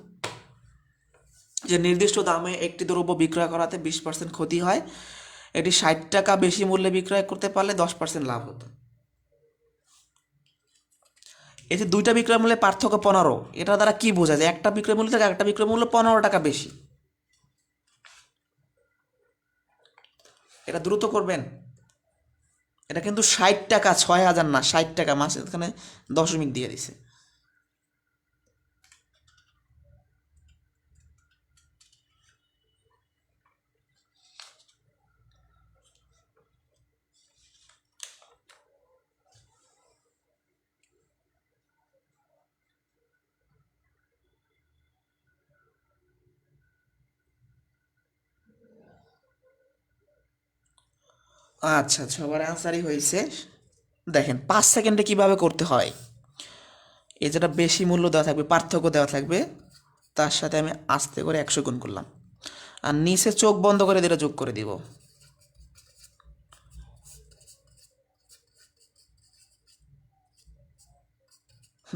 যে নির্দিষ্ট দামে একটি দ্রব্য বিক্রয় করাতে 20% ক্ষতি হয়, এটি 60 টাকা বেশি মূল্যে বিক্রয় করতে পারলে 10% লাভ হতো। এই যে দুইটা বিক্রয় মূল্যে পার্থক্য 15, এটা দ্বারা কি বোঝা যায়? একটা বিক্রয় মূল্য থেকে একটা বিক্রয় মূল্য 15 টাকা বেশি। এটা দ্রুত করবেন। এটা কিন্তু 60 টাকা, 6000 না, 60 টাকা, মাসে এখানে দশমিক দিয়ে দিছে। আচ্ছা, সবার অ্যান্সারই হয়েছে। দেখেন 5 সেকেন্ডে কিভাবে করতে হয়। এই যেটা বেশি মূল্য দেওয়া থাকবে, পার্থক্য দেওয়া থাকবে, তার সাথে আমি আস্তে করে 100 গুণ করলাম, আর নিচে চোখ বন্ধ করে দিলে যোগ করে দিব।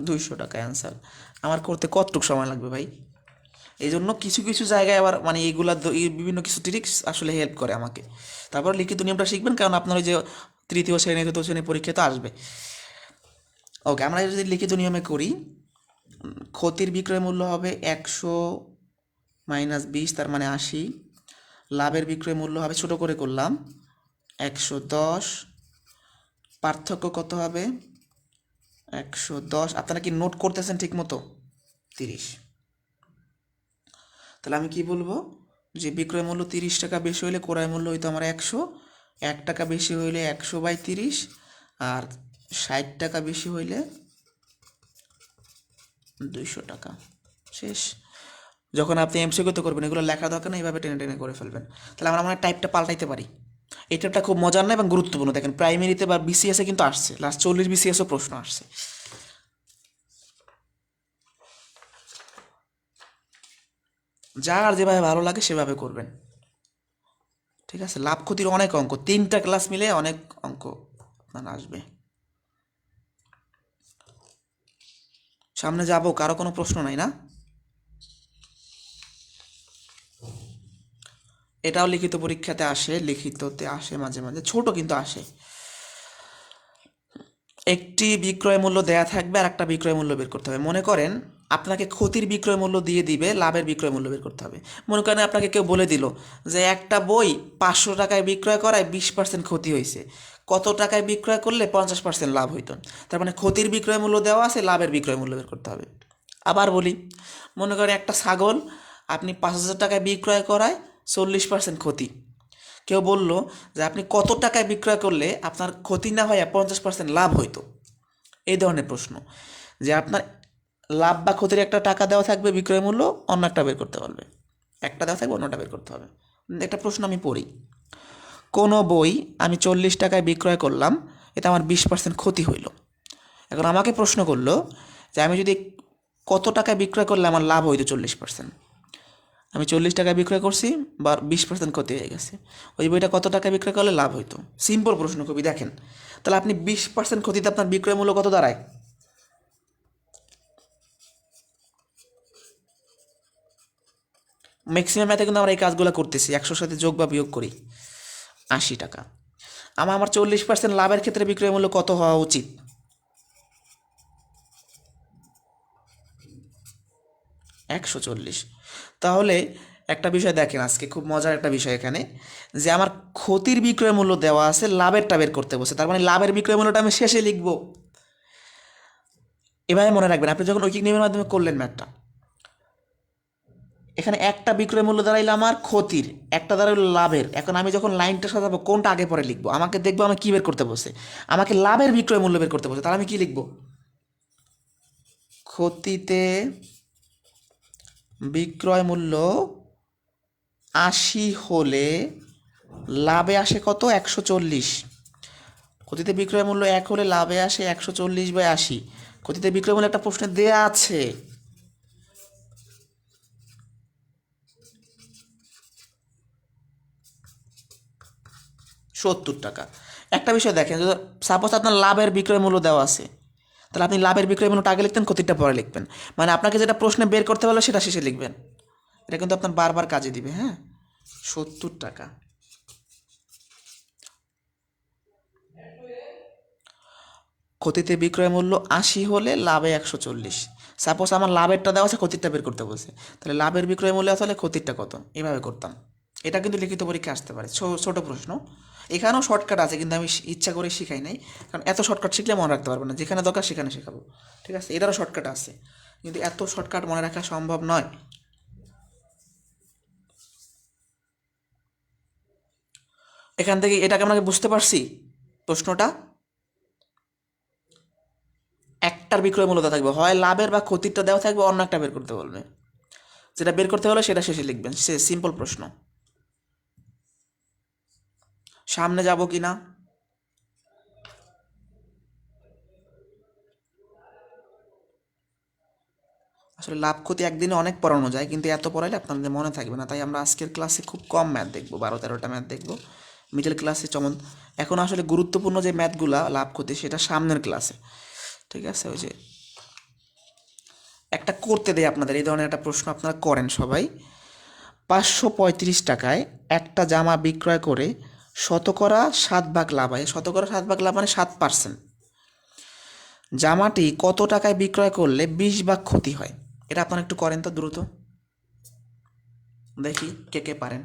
200 টাকা অ্যান্সার। আমার করতে কতটুকু সময় লাগবে ভাই? এই জন্য কিছু কিছু জায়গায় আবার মানে এইগুলা এই বিভিন্ন কিছু ট্রিক্স আসলে হেল্প করে আমাকে। তারপর লিখিত নিয়মটা শিখবেন, কারণ আপনার ওই যে তৃতীয় শ্রেণী চতুর্থ শ্রেণী পরীক্ষা তো আসবে। ওকে, আমরা যদি লিখিত নিয়মে করি, ক্ষতির বিক্রয় মূল্য হবে 100 মাইনাস 20, তার মানে 80। লাভের বিক্রয় মূল্য হবে, ছোট করে করলাম, 110। পার্থক্য কত হবে? 110। আপনারা কি নোট করতেছেন ঠিক মতো? 30। তাহলে আমি কি বলবো, যে বিক্রয় মূল্য 30 টাকা বেশি হইলে ক্রয় মূল্য হইতো আমার 100, 1 টাকা বেশি হইলে 100/30, আর 60 টাকা বেশি হইলে 200 টাকা, শেষ। যখন আপনি এমসিকিউতে করবেন এগুলো লেখা দরকার না, এইভাবে টেনে টেনে করে ফেলবেন। তাহলে আমরা টাইপটা পাল্টাইতে পারি। এই টাইপটা খুব মজার না এবং গুরুত্বপূর্ণ। দেখেন প্রাইমারিতে বা বিসিএসে কিন্তু আসছে, লাস্ট 40 বিসিএসও প্রশ্ন আসছে। যার যেভাবে ভালো লাগে সেভাবে করবেন, ঠিক আছে? লাভ ক্ষতির অনেক অঙ্ক, 3টা ক্লাস মিলে অনেক অঙ্ক আপনার আসবে। সামনে যাব, কারো কোনো প্রশ্ন নাই না? এটাও লিখিত পরীক্ষাতে আসে, লিখিততে আসে মাঝে মাঝে, ছোট কিন্তু আসে। একটি বিক্রয় মূল্য দেয়া থাকবে আর একটা বিক্রয় মূল্য বের করতে হবে। মনে করেন আপনাকে ক্ষতির বিক্রয় মূল্য দিয়ে দিবে, লাভের বিক্রয় মূল্য বের করতে হবে। মনে করেন আপনাকে কেউ বলে দিল যে একটা বই 500 টাকায় বিক্রয় করায় 20% ক্ষতি হয়েছে, কত টাকায় বিক্রয় করলে 50% লাভ হইতো। তার মানে ক্ষতির বিক্রয় মূল্য দেওয়া আছে, লাভের বিক্রয় মূল্য বের করতে হবে। আবার বলি, মনে করেন একটা ছাগল আপনি 5,000 টাকায় বিক্রয় করায় 40% ক্ষতি। কেউ বলল যে আপনি কত টাকায় বিক্রয় করলে আপনার ক্ষতি না হয় 50% লাভ হইতো। এই ধরনের প্রশ্ন, যে আপনার লাভ বা ক্ষতির একটা টাকা দেওয়া থাকবে, বিক্রয় মূল্য অন্য একটা বের করতে পারবে, একটা দেওয়া থাকবে অন্যটা বের করতে হবে। একটা প্রশ্ন আমি পড়ি, কোনো বই আমি 40 টাকায় বিক্রয় করলাম, এটা আমার 20% ক্ষতি হইল। এখন আমাকে প্রশ্ন করলো যে আমি যদি কত টাকায় বিক্রয় করলে আমার লাভ হইতো 40%। আমি 40 টাকায় বিক্রয় করছি বা 20% ক্ষতি হয়ে গেছে, ওই বইটা কত টাকায় বিক্রয় করলে লাভ হইতো? সিম্পল প্রশ্ন খুবই, দেখেন। তাহলে আপনি 20% ক্ষতিতে আপনার বিক্রয় মূল্য কত দাঁড়ায়? ম্যাক্সিমাম ম্যাথে কিন্তু আমরা এই কাজগুলো করতেছি, 100 সাথে যোগ বা বিয়োগ করি, 80 টাকা। আমার 40% লাভের ক্ষেত্রে বিক্রয় মূল্য কত হওয়া উচিত? 140। তাহলে একটা বিষয় দেখেন, আজকে খুব মজার একটা বিষয় এখানে, যে আমার ক্ষতির বিক্রয় মূল্য দেওয়া আছে, লাভেরটা বের করতে বসে, তার মানে লাভের বিক্রয় মূল্যটা আমি শেষে লিখবো। এভাবে মনে রাখবেন, আপনি যখন ঐকিক নিয়মের মাধ্যমে করলেন ম্যাথটা, এখানে একটা বিক্রয় মূল্য দাঁড়াইলো আমার ক্ষতির, একটা দাঁড়াইলো লাভের। এখন আমি যখন লাইনটা সাজাবো কোনটা আগে পরে লিখবো, আমাকে দেখবো আমি কী বের করতে বসে, আমাকে লাভের বিক্রয় মূল্য বের করতে বসে, তাহলে আমি কী লিখবো? ক্ষতিতে বিক্রয় মূল্য 80 হলে লাভে আসে কত? 140। ক্ষতিতে বিক্রয় মূল্য 1 হলে লাভে আসে 140/80। ক্ষতিতে বিক্রয় মূল্য একটা প্রশ্নে দেয়া আছে। 70 টাকা। একটা বিষয় দেখেন, যদি সাপোজ আপনার লাভের বিক্রয় মূল্য দেওয়া আছে, তাহলে আপনি লাভের বিক্রয় মূল্যটা আগে লিখতেন, ক্ষতিটা পরে লিখবেন। মানে আপনাকে যেটা প্রশ্নে বের করতে বলো সেটা শেষে লিখবেন। এটা কিন্তু আপনার বারবার কাজে দিবে। হ্যাঁ, 70 টাকা। ক্ষতিতে বিক্রয় মূল্য 80 হলে লাভে 140। সাপোজ আমার লাভেরটা দেওয়া আছে, ক্ষতিরটা বের করতে বলছে, তাহলে লাভের বিক্রয় মূল্য আসলে ক্ষতিরটা কত, এভাবে করতাম। এটা কিন্তু লিখিত পরীক্ষা আসতে পারে, ছোট প্রশ্ন। এখানেও শর্টকাট আছে, কিন্তু আমি ইচ্ছা করে শিখাই নাই, কারণ এত শর্টকাট শিখলে মনে রাখতে পারবো না, যেখানে দরকার সেখানে শেখাবো। ঠিক আছে, এটারও শর্টকাট আছে, কিন্তু এত শর্টকাট মনে রাখা সম্ভব নয়। এখান থেকে এটাকে আমরা বুঝতে পারছি প্রশ্নটা। একটার বিক্রয় মূল্য দেওয়া থাকবে, হয় লাভের বা ক্ষতিরটা দেওয়া থাকবে, অন্য একটা বের করতে বলবে। যেটা বের করতে হলে সেটা শেষে লিখবেন, সে সিম্পল প্রশ্ন। সামনে যাব কি না? আসলে লাভ ক্ষতি একদিনে অনেক পড়ানো যায়, কিন্তু এত পড়াইলে আপনাদের মনে থাকবে না, তাই আমরা আজকের ক্লাসে খুব কম ম্যাথ দেখবো, 12-13টা ম্যাথ দেখবো। মিডল ক্লাসে এখন আসলে গুরুত্বপূর্ণ যে ম্যাথগুলা লাভ ক্ষতি সেটা সামনের ক্লাসে। ঠিক আছে, ওই যে একটা করতে দেয় আপনাদের, এই ধরনের একটা প্রশ্ন আপনারা করেন সবাই। 535 টাকায় একটা জামা বিক্রয় করে 7% লাভ হয়। 7% লাভ মানে 7%। জামাটি কত টাকায় বিক্রয় করলে 20 ভাগ ক্ষতি হয়? এটা আপনারা একটু করেন তো দ্রুত, দেখি কে কে পারেন।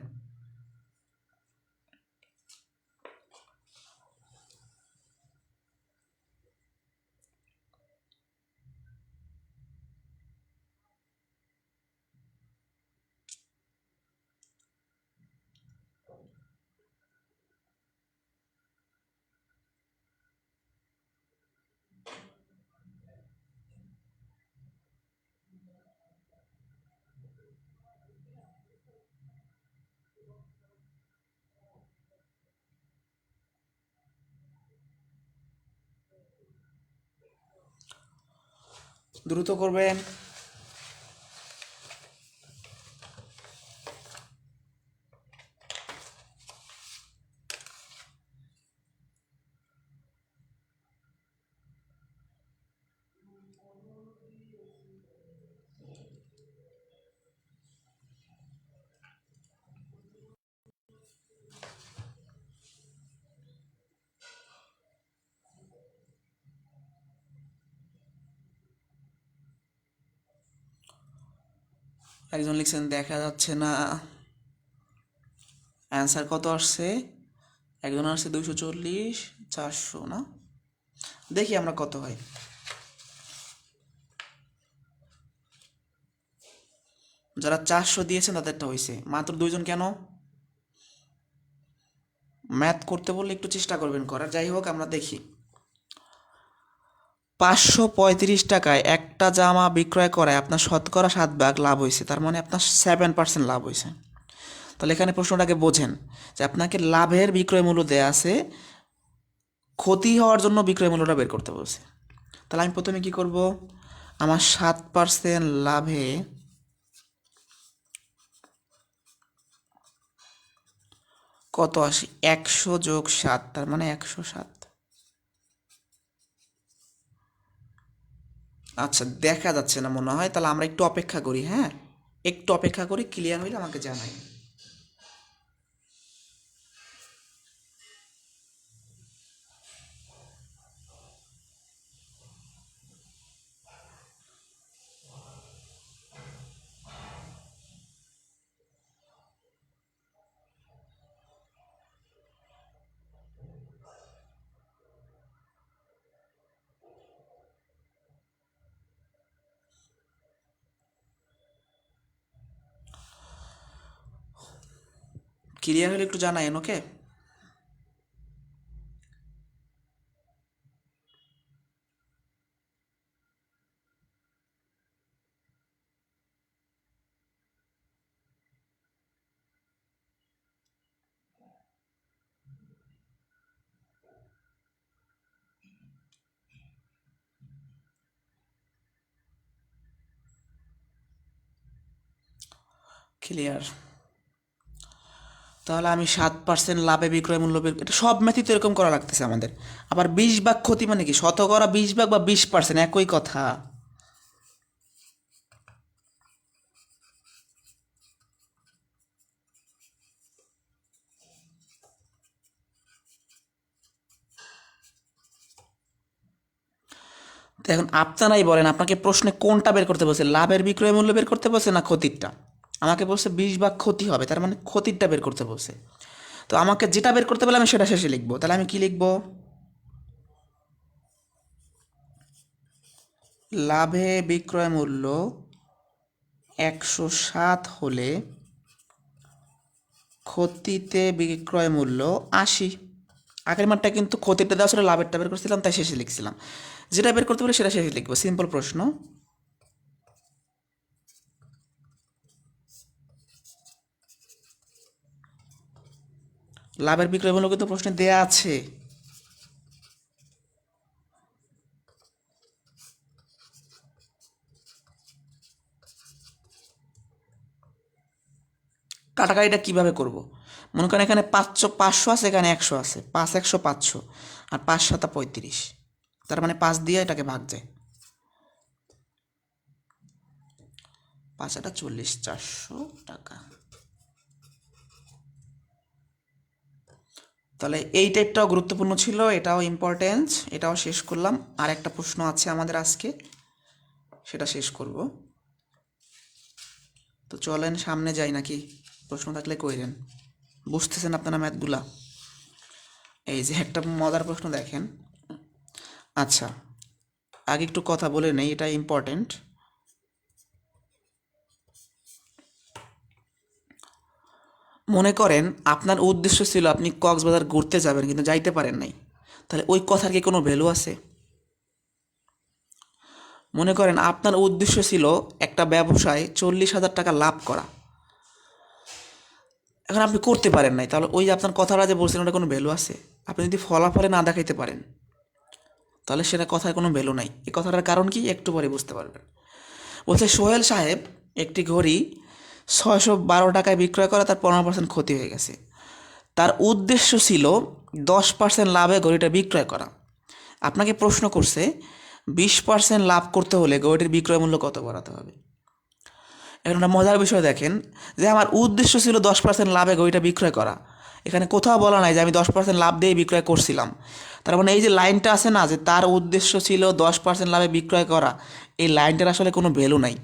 দ্রুত করবেন। একজন লিখছেন দেখা যাচ্ছে না। অ্যান্সার কত আসছে? একজন আসছে 240, 400 না? দেখি আমরা কত হয়। যারা 400 দিয়েছেন তাদেরটা হয়েছে, মাত্র 2জন কেন? ম্যাথ করতে বললে একটু চেষ্টা করবেন করার। যাই হোক, আমরা দেখি। 535 টাকায় একটা জামা বিক্রয় করায় আপনার 7% লাভ হয়েছে, তার মানে আপনার 7% লাভ হয়েছে। তাহলে এখানে প্রশ্নটাকে বোঝেন যে আপনাকে লাভের বিক্রয় মূল্য দেয়া আছে, ক্ষতি হওয়ার জন্য বিক্রয় মূল্যটা বের করতে বলছে। তাহলে আমি প্রথমে কি করব, আমার 7% লাভে কত আসে, 100 + 7, তার মানে 107। আচ্ছা, দেখা যাচ্ছে না মনে হয়, তাহলে আমরা একটু অপেক্ষা করি। হ্যাঁ, একটু অপেক্ষা করি, ক্লিয়ার হইলে আমাকে জানাই। ক্লিয়ার হলে একটু জানাইন, ওকে? ক্লিয়ার। তাহলে আমি 7% লাভে বিক্রয় মূল্য বের, এটা সব ম্যাথই তো এরকম করা লাগতেছে আমাদের। আবার 20 ভাগ ক্ষতি মানে কি, শতকরা 20 ভাগ বা 20%, একই কথা। তো এখন আপনারাই বলেন, আপনাকে প্রশ্নে কোনটা বের করতে বলছে, লাভের বিক্রয় মূল্য বের করতে বলছে না ক্ষতিরটা? আমাকে বলছে 20 ভাগ ক্ষতি হবে, তার মানে ক্ষতিরটা বের করতে বলছে। তো আমাকে যেটা বের করতে বলে আমি সেটা শেষে লিখবো। তাহলে আমি কি লিখবো? লাভে বিক্রয় মূল্য 107 হলে ক্ষতিতে বিক্রয় মূল্য 80। আগের মানটা কিন্তু ক্ষতিটা দেওয়া ছিল, লাভেরটা বের করছিলাম, তাই শেষে লিখছিলাম। যেটা বের করতে পারি সেটা শেষে লিখবো, সিম্পল প্রশ্ন। লাভের বিক্রয় মূল্য কিন্তু প্রশ্নে দেয়া আছে। কাটাকাটিটা কীভাবে করব? মনে করেন এখানে 500 আছে, এখানে 100 আছে, 5 100 500, আর 5 7 35, তার মানে 5 দিয়ে এটাকে ভাগ যায়। 5 8 40, 400 টাকা। তাহলে এই টাইপটাও গুরুত্বপূর্ণ ছিল, এটাও ইম্পর্টেন্স, এটাও শেষ করলাম। আর একটা প্রশ্ন আছে আমাদের আজকে, সেটা শেষ করব। তো চলেন সামনে যাই, নাকি প্রশ্ন থাকলে কইরেন। বুঝতেছেন আপনারা ম্যাথগুলা? এই যে একটা মজার প্রশ্ন দেখেন। আচ্ছা, আগে একটু কথা বলে নেই, এটা ইম্পর্টেন্ট। মনে করেন আপনার উদ্দেশ্য ছিল আপনি কক্সবাজার ঘুরতে যাবেন, কিন্তু যাইতে পারেন নাই, তাহলে ওই কথার কি কোনো ভ্যালু আছে? মনে করেন আপনার উদ্দেশ্য ছিল একটা ব্যবসায় 40,000 টাকা লাভ করা, এখন আপনি করতে পারেন নাই, তাহলে ওই যে আপনার কথাটা যে বলছেন ওটা কোনো ভ্যালু আছে? আপনি যদি ফলাফলে না দেখাইতে পারেন, তাহলে সেটা কথার কোনো ভ্যালু নাই। এই কথাটার কারণ কি একটু পরে বুঝতে পারবেন। বলছে সোহেল সাহেব একটি ঘড়ি 612 টাকায় বিক্রয় করা, তার 15% ক্ষতি হয়ে গেছে। তার উদ্দেশ্য ছিল 10% লাভে ঘড়িটা বিক্রয় করা। আপনাকে প্রশ্ন করছে 20% লাভ করতে হলে ঘড়িটির বিক্রয় মূল্য কত বাড়াতে হবে। এখন একটা মজার বিষয় দেখেন, যে আমার উদ্দেশ্য ছিল 10% লাভে ঘড়িটা বিক্রয় করা, এখানে কোথাও বলা নাই যে আমি 10% লাভ দিয়ে বিক্রয় করছিলাম। তার মানে এই যে লাইনটা আছে না, যে তার উদ্দেশ্য ছিল 10% লাভে বিক্রয় করা, এই লাইনটার আসলে কোনো ভ্যালু নাই।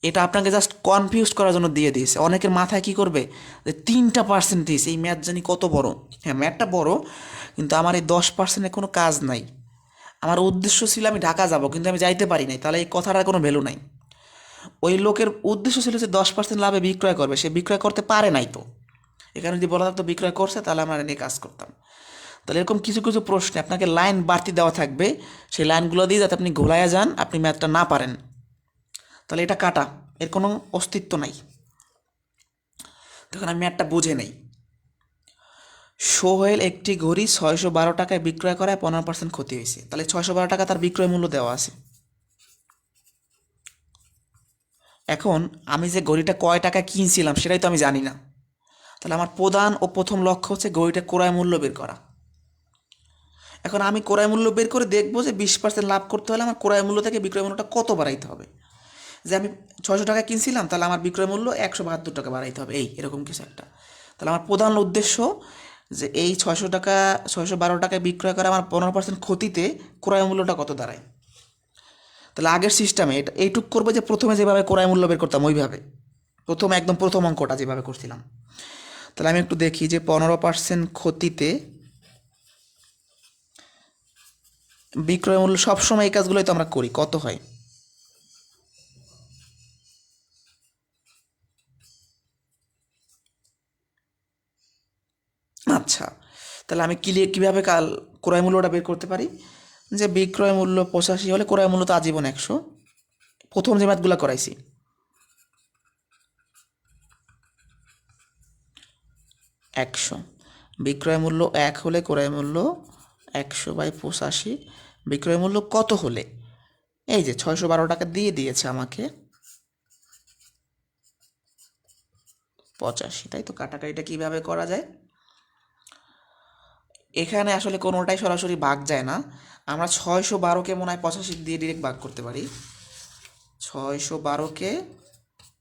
এটা আপনাকে জাস্ট কনফিউজ করার জন্য দিয়ে দিয়েছে। অনেকের মাথায় কি করবে, যে 3% দিয়েছে, এই ম্যাথ জানি কত বড়। হ্যাঁ, ম্যাথটা বড়, কিন্তু আমার এই 10%-এর কোনো কাজ নাই। আমার উদ্দেশ্য ছিল আমি ঢাকা যাব, কিন্তু আমি যাইতে পারি নাই, তাহলে এই কথাটার কোনো ভ্যালু নাই। ওই লোকের উদ্দেশ্য ছিল যে 10% লাভে বিক্রয় করবে, সে বিক্রয় করতে পারে নাই। তো এখানে যদি বলা থাকতো বিক্রয় করছে, তাহলে আমরা নিয়ে কাজ করতাম। তাহলে এরকম কিছু কিছু প্রশ্নে আপনাকে লাইন বাড়তি দেওয়া থাকবে, সেই লাইনগুলো দিয়ে যাতে আপনি ঘোলাইয়া যান, আপনি ম্যাথটা না পারেন, তাহলে এটা কাটা, এর কোনো অস্তিত্ব নাই। তখন আমি ম্যাথটা বুঝে নেই। সোহেল একটি ঘড়ি 612 টাকায় বিক্রয় করায় 15% ক্ষতি হয়েছে, তাহলে 612 টাকা তার বিক্রয় মূল্য দেওয়া আছে। এখন আমি যে ঘড়িটা কয় টাকা কিনছিলাম সেটাই তো আমি জানি না, তাহলে আমার প্রধান ও প্রথম লক্ষ্য হচ্ছে ঘড়িটা ক্রয় মূল্য বের করা। এখন আমি ক্রয় মূল্য বের করে দেখবো যে 20% লাভ করতে হলে আমার ক্রয় মূল্য থেকে বিক্রয় মূল্যটা কত বাড়াইতে হবে। যে আমি 600 টাকা কিনছিলাম, তাহলে আমার বিক্রয় মূল্য 172 টাকা বাড়াইতে হবে, এই এরকম কিছু একটা। তাহলে আমার প্রধান উদ্দেশ্য যে এই 600 টাকা, 612 টাকায় বিক্রয় করা আমার 15% ক্ষতিতে ক্রয় মূল্যটা কত দাঁড়ায়। তাহলে আগের সিস্টেমে এটা এইটুক করবো, যে প্রথমে যেভাবে ক্রয় মূল্য বের করতাম ওইভাবে, প্রথম একদম প্রথম অঙ্কটা যেভাবে করছিলাম। তাহলে আমি একটু দেখি যে 15% ক্ষতিতে বিক্রয় মূল্য, সবসময় এই কাজগুলোই তো আমরা করি, কত হয়। আচ্ছা, তাহলে আমি কীভাবে ক্রয় মূল্যটা বের করতে পারি, যে বিক্রয় মূল্য 85 হলে ক্রয় মূল্য তো আজীবন 100, প্রথম যে ম্যাথগুলো করাইছি। 100, বিক্রয় মূল্য 1 হলে ক্রয় মূল্য 100/85, বিক্রয় মূল্য কত হলে, এই যে 612 টাকা দিয়ে দিয়েছে আমাকে, 85, তাই তো? কাটাকাটিটা কীভাবে করা যায়? এখানে আসলে কোনোটাই সরাসরি ভাগ যায় না। আমরা 612কে মনে হয় 85 দিয়ে ডিরেক্ট ভাগ করতে পারি। 612কে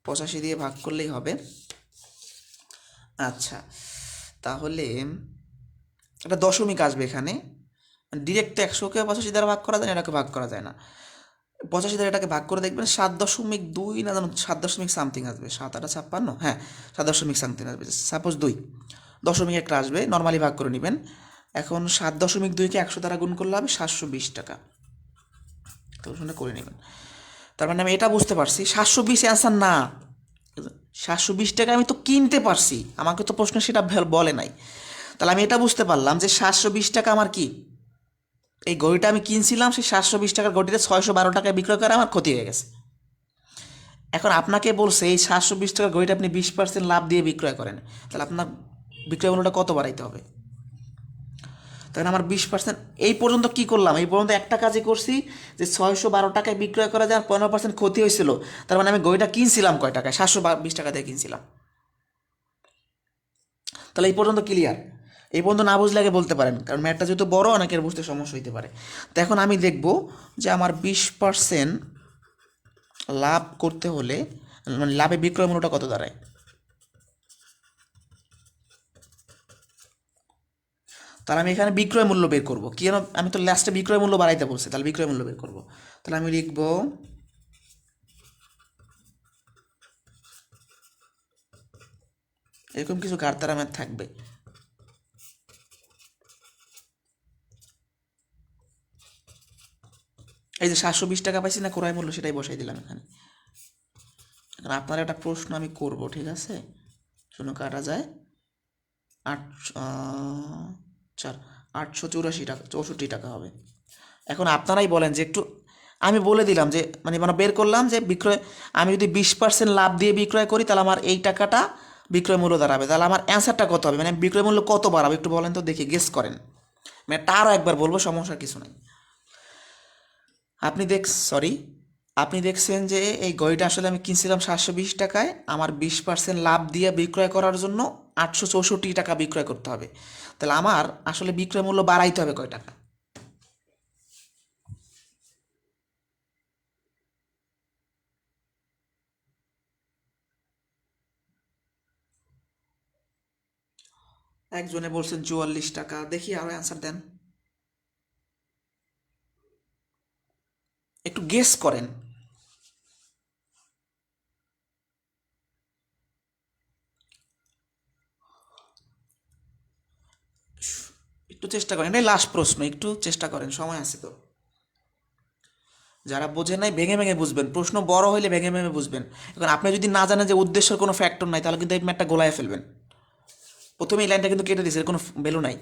85 দিয়ে ভাগ করলেই হবে। আচ্ছা, তাহলে একটা দশমিক আসবে এখানে। ডিরেক্ট তো 100কে 85 দ্বারা ভাগ করা যায় না, এটাকে ভাগ করা যায় না। 85 দ্বারা এটাকে ভাগ করে দেখবেন 7.2 না জানো 7 দশমিক সামথিং আসবে। 7 8 56, হ্যাঁ 7 দশমিক সামথিং আসবে। সাপোজ 2 দশমিক একটা আসবে, নর্মালি ভাগ করে নেবেন। এখন 7.2কে 100 দ্বারা গুণ করলে হবে 720 টাকা। তো শুনে করে নেবেন। তার মানে আমি এটা বুঝতে পারছি 720 অ্যান্সার না, 720 টাকা আমি তো কিনতে পারছি, আমাকে তো প্রশ্ন সেটা বলে নাই। তাহলে আমি এটা বুঝতে পারলাম যে 720 টাকা আমার কি, এই ঘড়িটা আমি কিনছিলাম, সেই 720 টাকার ঘড়িটা 612 টাকায় বিক্রয় করে আমার ক্ষতি হয়ে গেছে। এখন আপনাকে বলছে এই 720 টাকার ঘড়িটা আপনি 20% লাভ দিয়ে বিক্রয় করেন, তাহলে আপনার বিক্রয় মূল্যটা কত বাড়াইতে হবে? তখন আমার 20%, এই পর্যন্ত কি করলাম? এই পর্যন্ত একটা কাজই করছি যে 612 টাকায় বিক্রয় করা যায় আর 15% ক্ষতি হয়েছিল। তার মানে আমি ঘড়িটা কিনছিলাম কয় টাকায়? 720 টাকা দিয়ে কিনছিলাম। তাহলে এই পর্যন্ত ক্লিয়ার? এই পর্যন্ত না বুঝলে আগে বলতে পারেন, কারণ ম্যাথটা যেহেতু বড় অনেকের বুঝতে সমস্যা হইতে পারে। তো এখন আমি দেখব যে আমার 20% লাভ করতে হলে মানে লাভে বিক্রয় মূল্যটা কত দাঁড়ায়। তাহলে আমি এখানে বিক্রয় মূল্য বের করবো, কেন? আমি তো লাস্টে বিক্রয় মূল্য বাড়াইতে বলছি, তাহলে বিক্রয় মূল্য বের করবো। তাহলে আমি লিখব এরকম কিছু কারতারা ম্যাথ থাকবে। এই যে 720 টাকা পাইছি না ক্রয় মূল্য, সেটাই বসাই দিলাম এখানে। এখন আপনার একটা প্রশ্ন আমি করব, ঠিক আছে? শূন্য কাটা যায় 8 4 884 টাকা, 64 টাকা হবে। এখন আপনারাই বলেন যে একটু, আমি বলে দিলাম যে মানে বের করলাম যে বিক্রয়, আমি যদি 20% লাভ দিয়ে বিক্রয় করি তাহলে আমার এই টাকাটা বিক্রয় মূল্য দাঁড়াবে। তাহলে আমার অ্যান্সারটা কত হবে, মানে বিক্রয় মূল্য কত বাড়াবে একটু বলেন তো দেখি, গেস করেন। মানে তারও একবার বলবো, সমস্যার কিছু নাই। আপনি সরি, আপনি দেখছেন যে এই ঘড়িটা আসলে আমি কিনছিলাম 720 টাকায়, আমার 20% লাভ দিয়ে বিক্রয় করার জন্য 864 টাকা বিক্রয় করতে হবে। তাহলে আমার আসলে বিক্রয় মূল্য বাড়াইতে হবে কয় টাকা? একজনে বলছেন 44 টাকা, দেখি আরো অ্যান্সার দেন, একটু গেস করেন। একটু চেষ্টা করেন, এটাই লাস্ট প্রশ্ন, একটু চেষ্টা করেন, সময় আছে তো। যারা বোঝে নাই ভেঙে ভেঙে বুঝবেন, প্রশ্ন বড় হইলে ভেঙে ভেঙে বুঝবেন। এখন আপনি যদি না জানেন যে উদ্দেশ্যের কোনো ফ্যাক্টর নাই, তাহলে কিন্তু এই ম্যাটটা গোলায় ফেলবেন। প্রথমে এই লাইনটা কিন্তু কেটে দিয়েছে, এর কোনো ভ্যালু নাই।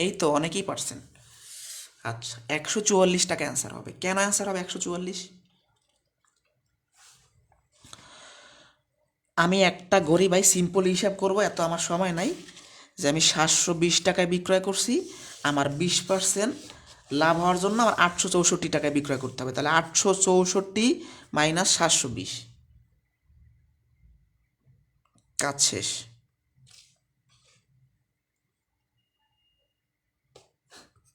এই তো অনেকেই পারছেন। আচ্ছা, 144 টাকা অ্যান্সার হবে। কেন অ্যান্সার হবে 144? আমি একটা ঘড়ি ভাই সিম্পল হিসাব করব, এত আমার সময় নাই। যে আমি 720 টাকায় বিক্রয় করছি, আমার 20% লাভ হওয়ার জন্য আমার 864 টাকায় বিক্রয় করতে হবে। তাহলে 864 মাইনাস 720, কাজ শেষ।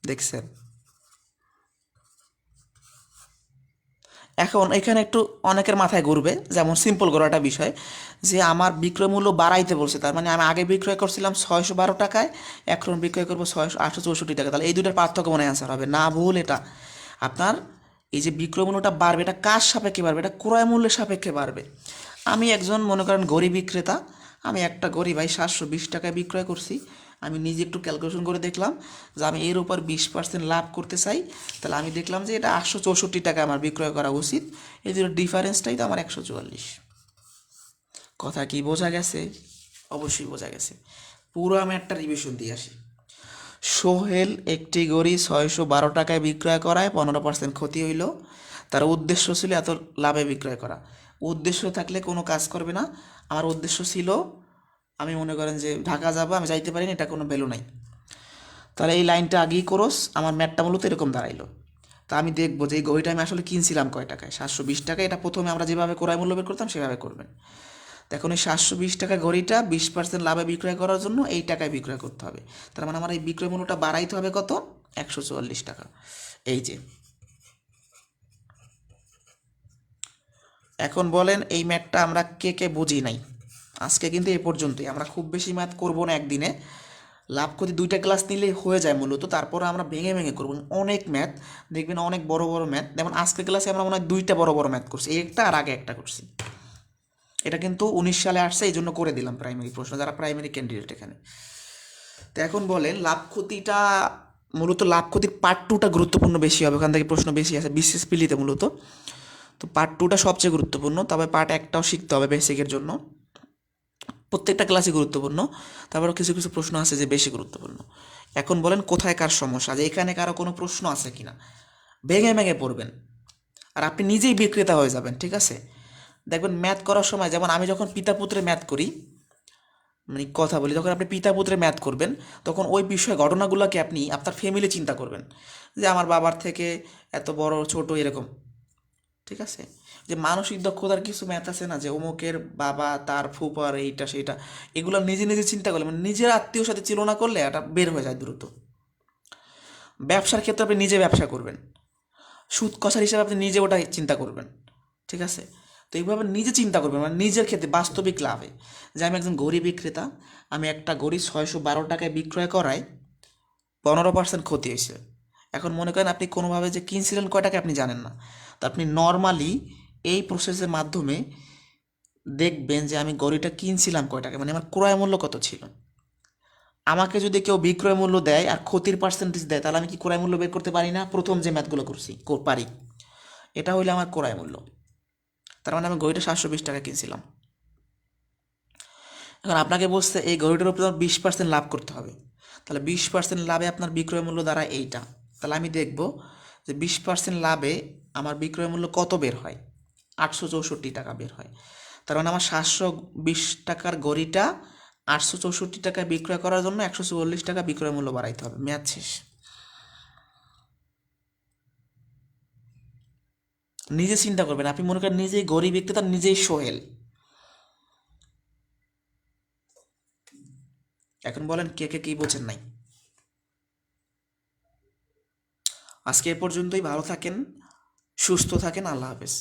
দেখছেন? এখন এখানে একটু অনেকের মাথায় ঘুরবে, যেমন সিম্পল করাটা বিষয়, যে আমার বিক্রয় মূল্য বাড়াইতে বলছে, তার মানে আমি আগে বিক্রয় করছিলাম 612 টাকায়, এখন বিক্রয় করবো 864 টাকা। তাহলে এই দুটার পার্থক্য মনে অ্যান্সার হবে না, ভুল এটা। আপনার এই যে বিক্রয় মূল্যটা বাড়বে, এটা কার সাপেক্ষে বাড়বে? এটা ক্রয় মূল্যের সাপেক্ষে বাড়বে। আমি একজন মনে করেন ঘড়ি বিক্রেতা, আমি একটা ঘড়ি ভাই 720 টাকায় বিক্রয় করছি, আমি নিজে একটু ক্যালকুলেশন করে দেখলাম যে আমি এর উপর 20% লাভ করতে চাই, তাহলে আমি দেখলাম যে এটা 864 টাকা আমার বিক্রয় করা উচিত। এই দুটো ডিফারেন্সটাই তো আমার 144। কথা কি বোঝা গেছে? অবশ্যই বোঝা গেছে। পুরো আমি একটা রিভিশন দিয়ে আসি। সোহেল একটি ঘড়ি 612 টাকায় বিক্রয় করায় 15% ক্ষতি হইল। তার উদ্দেশ্য ছিল এত লাভে বিক্রয় করা। উদ্দেশ্য থাকলে কোনো কাজ করবে না। আমার উদ্দেশ্য ছিল, আমি মনে করেন যে ঢাকা যাব, আমি যাইতে পারিনি, এটা কোনো ভ্যালু নাই। তাহলে এই লাইনটা আগেই করস, আমার ম্যাটটা মূলত এরকম দাঁড়াইলো। তা আমি দেখবো যে এই ঘড়িটা আমি আসলে কিনছিলাম কয় টাকায়, 720 টাকা। এটা প্রথমে আমরা যেভাবে ক্রয় মূল্য বের করতাম সেভাবে করবেন। তো এখন এই 720 টাকা ঘড়িটা 20% লাভে বিক্রয় করার জন্য এই টাকায় বিক্রয় করতে হবে। তার মানে আমার এই বিক্রয় মূল্যটা বাড়াইতে হবে কত? 144 টাকা। এই যে এখন বলেন এই ম্যাথটা আমরা কে কে বুঝি নাই? আজকে কিন্তু এ পর্যন্তই, আমরা খুব বেশি ম্যাথ করবো না একদিনে। লাভ ক্ষতি 2টা ক্লাস নিলেই হয়ে যায় মূলত, তারপরে আমরা ভেঙে ভেঙে করবো অনেক ম্যাথ, দেখবেন অনেক বড় বড় ম্যাথ। যেমন আজকের ক্লাসে আমরা মনে হয় 2টা বড় বড় ম্যাথ করছি, একটা আর আগে একটা করছি। এটা কিন্তু 19 সালে আসছে, এই জন্য করে দিলাম প্রাইমারি প্রশ্ন, যারা প্রাইমারি ক্যান্ডিডেট এখানে। তো এখন বলেন লাভ ক্ষতিটা, মূলত লাভ ক্ষতির পার্ট 2টা গুরুত্বপূর্ণ বেশি হবে, ওখান থেকে প্রশ্ন বেশি আছে বিশেষ পিলিতে মূলত। তো পার্ট 2টা সবচেয়ে গুরুত্বপূর্ণ, তবে পার্ট 1টাও শিখতে হবে বেসিকের জন্য। প্রত্যেকটা ক্লাসই গুরুত্বপূর্ণ, তারপরে কিছু কিছু প্রশ্ন আছে যে বেশি গুরুত্বপূর্ণ। এখন বলেন কোথায় কার সমস্যা, যে এখানে কারো কোনো প্রশ্ন আছে কিনা, ভেঙে ভেঙে পড়বেন আর আপনি নিজেই বিক্রেতা হয়ে যাবেন, ঠিক আছে? দেখবেন ম্যাথ করার সময়, যেমন আমি যখন পিতা পুত্রে ম্যাথ করি, মানে কথা বলি, যখন আপনি পিতা পুত্রে ম্যাথ করবেন তখন ওই বিষয় ঘটনাগুলোকে আপনি আপনার ফ্যামিলি চিন্তা করবেন, যে আমার বাবার থেকে এত বড় ছোট এরকম, ঠিক আছে? যে মানসিক দক্ষতার কিছু ম্যাথ আছে না, যে অমুকের বাবা তার ফুপার এইটা সেইটা, এগুলো নিজে নিজে চিন্তা করলে, মানে নিজের আত্মীয়র সাথে তুলনা করলে এটা বের হয়ে যায় দ্রুত। ব্যবসার ক্ষেত্রে আপনি নিজে ব্যবসা করবেন, সুদ কষার হিসাবে আপনি নিজে ওটা চিন্তা করবেন, ঠিক আছে? তো এইভাবে নিজে চিন্তা করবেন, মানে নিজের ক্ষেত্রে বাস্তবিক লাভে। যে আমি একজন গরিব বিক্রেতা, আমি একটা গড়ি 612 টাকায় বিক্রয় করায় 15% ক্ষতি হয়েছে। এখন মনে করেন আপনি কোনোভাবে যে কিনছিলেন কয় টাকা আপনি জানেন না, তো আপনি নর্মালি এই প্রসেসের মাধ্যমে দেখবেন যে আমি গড়িটা কিনছিলাম কয় টাকা, মানে আমার ক্রয় মূল্য কত ছিল। আমাকে যদি কেউ বিক্রয় মূল্য দেয় আর ক্ষতির পার্সেন্টেজ দেয়, তাহলে আমি কি ক্রয় মূল্য বের করতে পারি না? প্রথম যে ম্যাথগুলো করছি পারি। এটা হইলে আমার ক্রয় মূল্য, তার মানে আমি গড়িটা 720 টাকা কিনছিলাম। এখন আপনাকে বলছে এই গড়িটার উপর 20% লাভ করতে হবে, তাহলে 20% লাভে আপনার বিক্রয় মূল্য দ্বারা এইটা। তাহলে আমি দেখব যে 20% লাভে আমার বিক্রয় মূল্য কত বের হয়, 864 টাকা বের হয়। তার মানে আমার 720 টাকার গড়িটা 864 টাকায় বিক্রয় করার জন্য 144 টাকা বিক্রয় মূল্য বাড়াইতে হবে। ম্যাথ শেষ। নিজে চিন্তা করবেন, আপনি মনে করেন নিজেই গরিব বিক্রেতা, নিজেই সোহেল। এখন বলেন কে কে কী বোঝেন নাই? আজকে এ পর্যন্তই, ভালো থাকেন, সুস্থ থাকেন, আল্লাহ হাফেজ।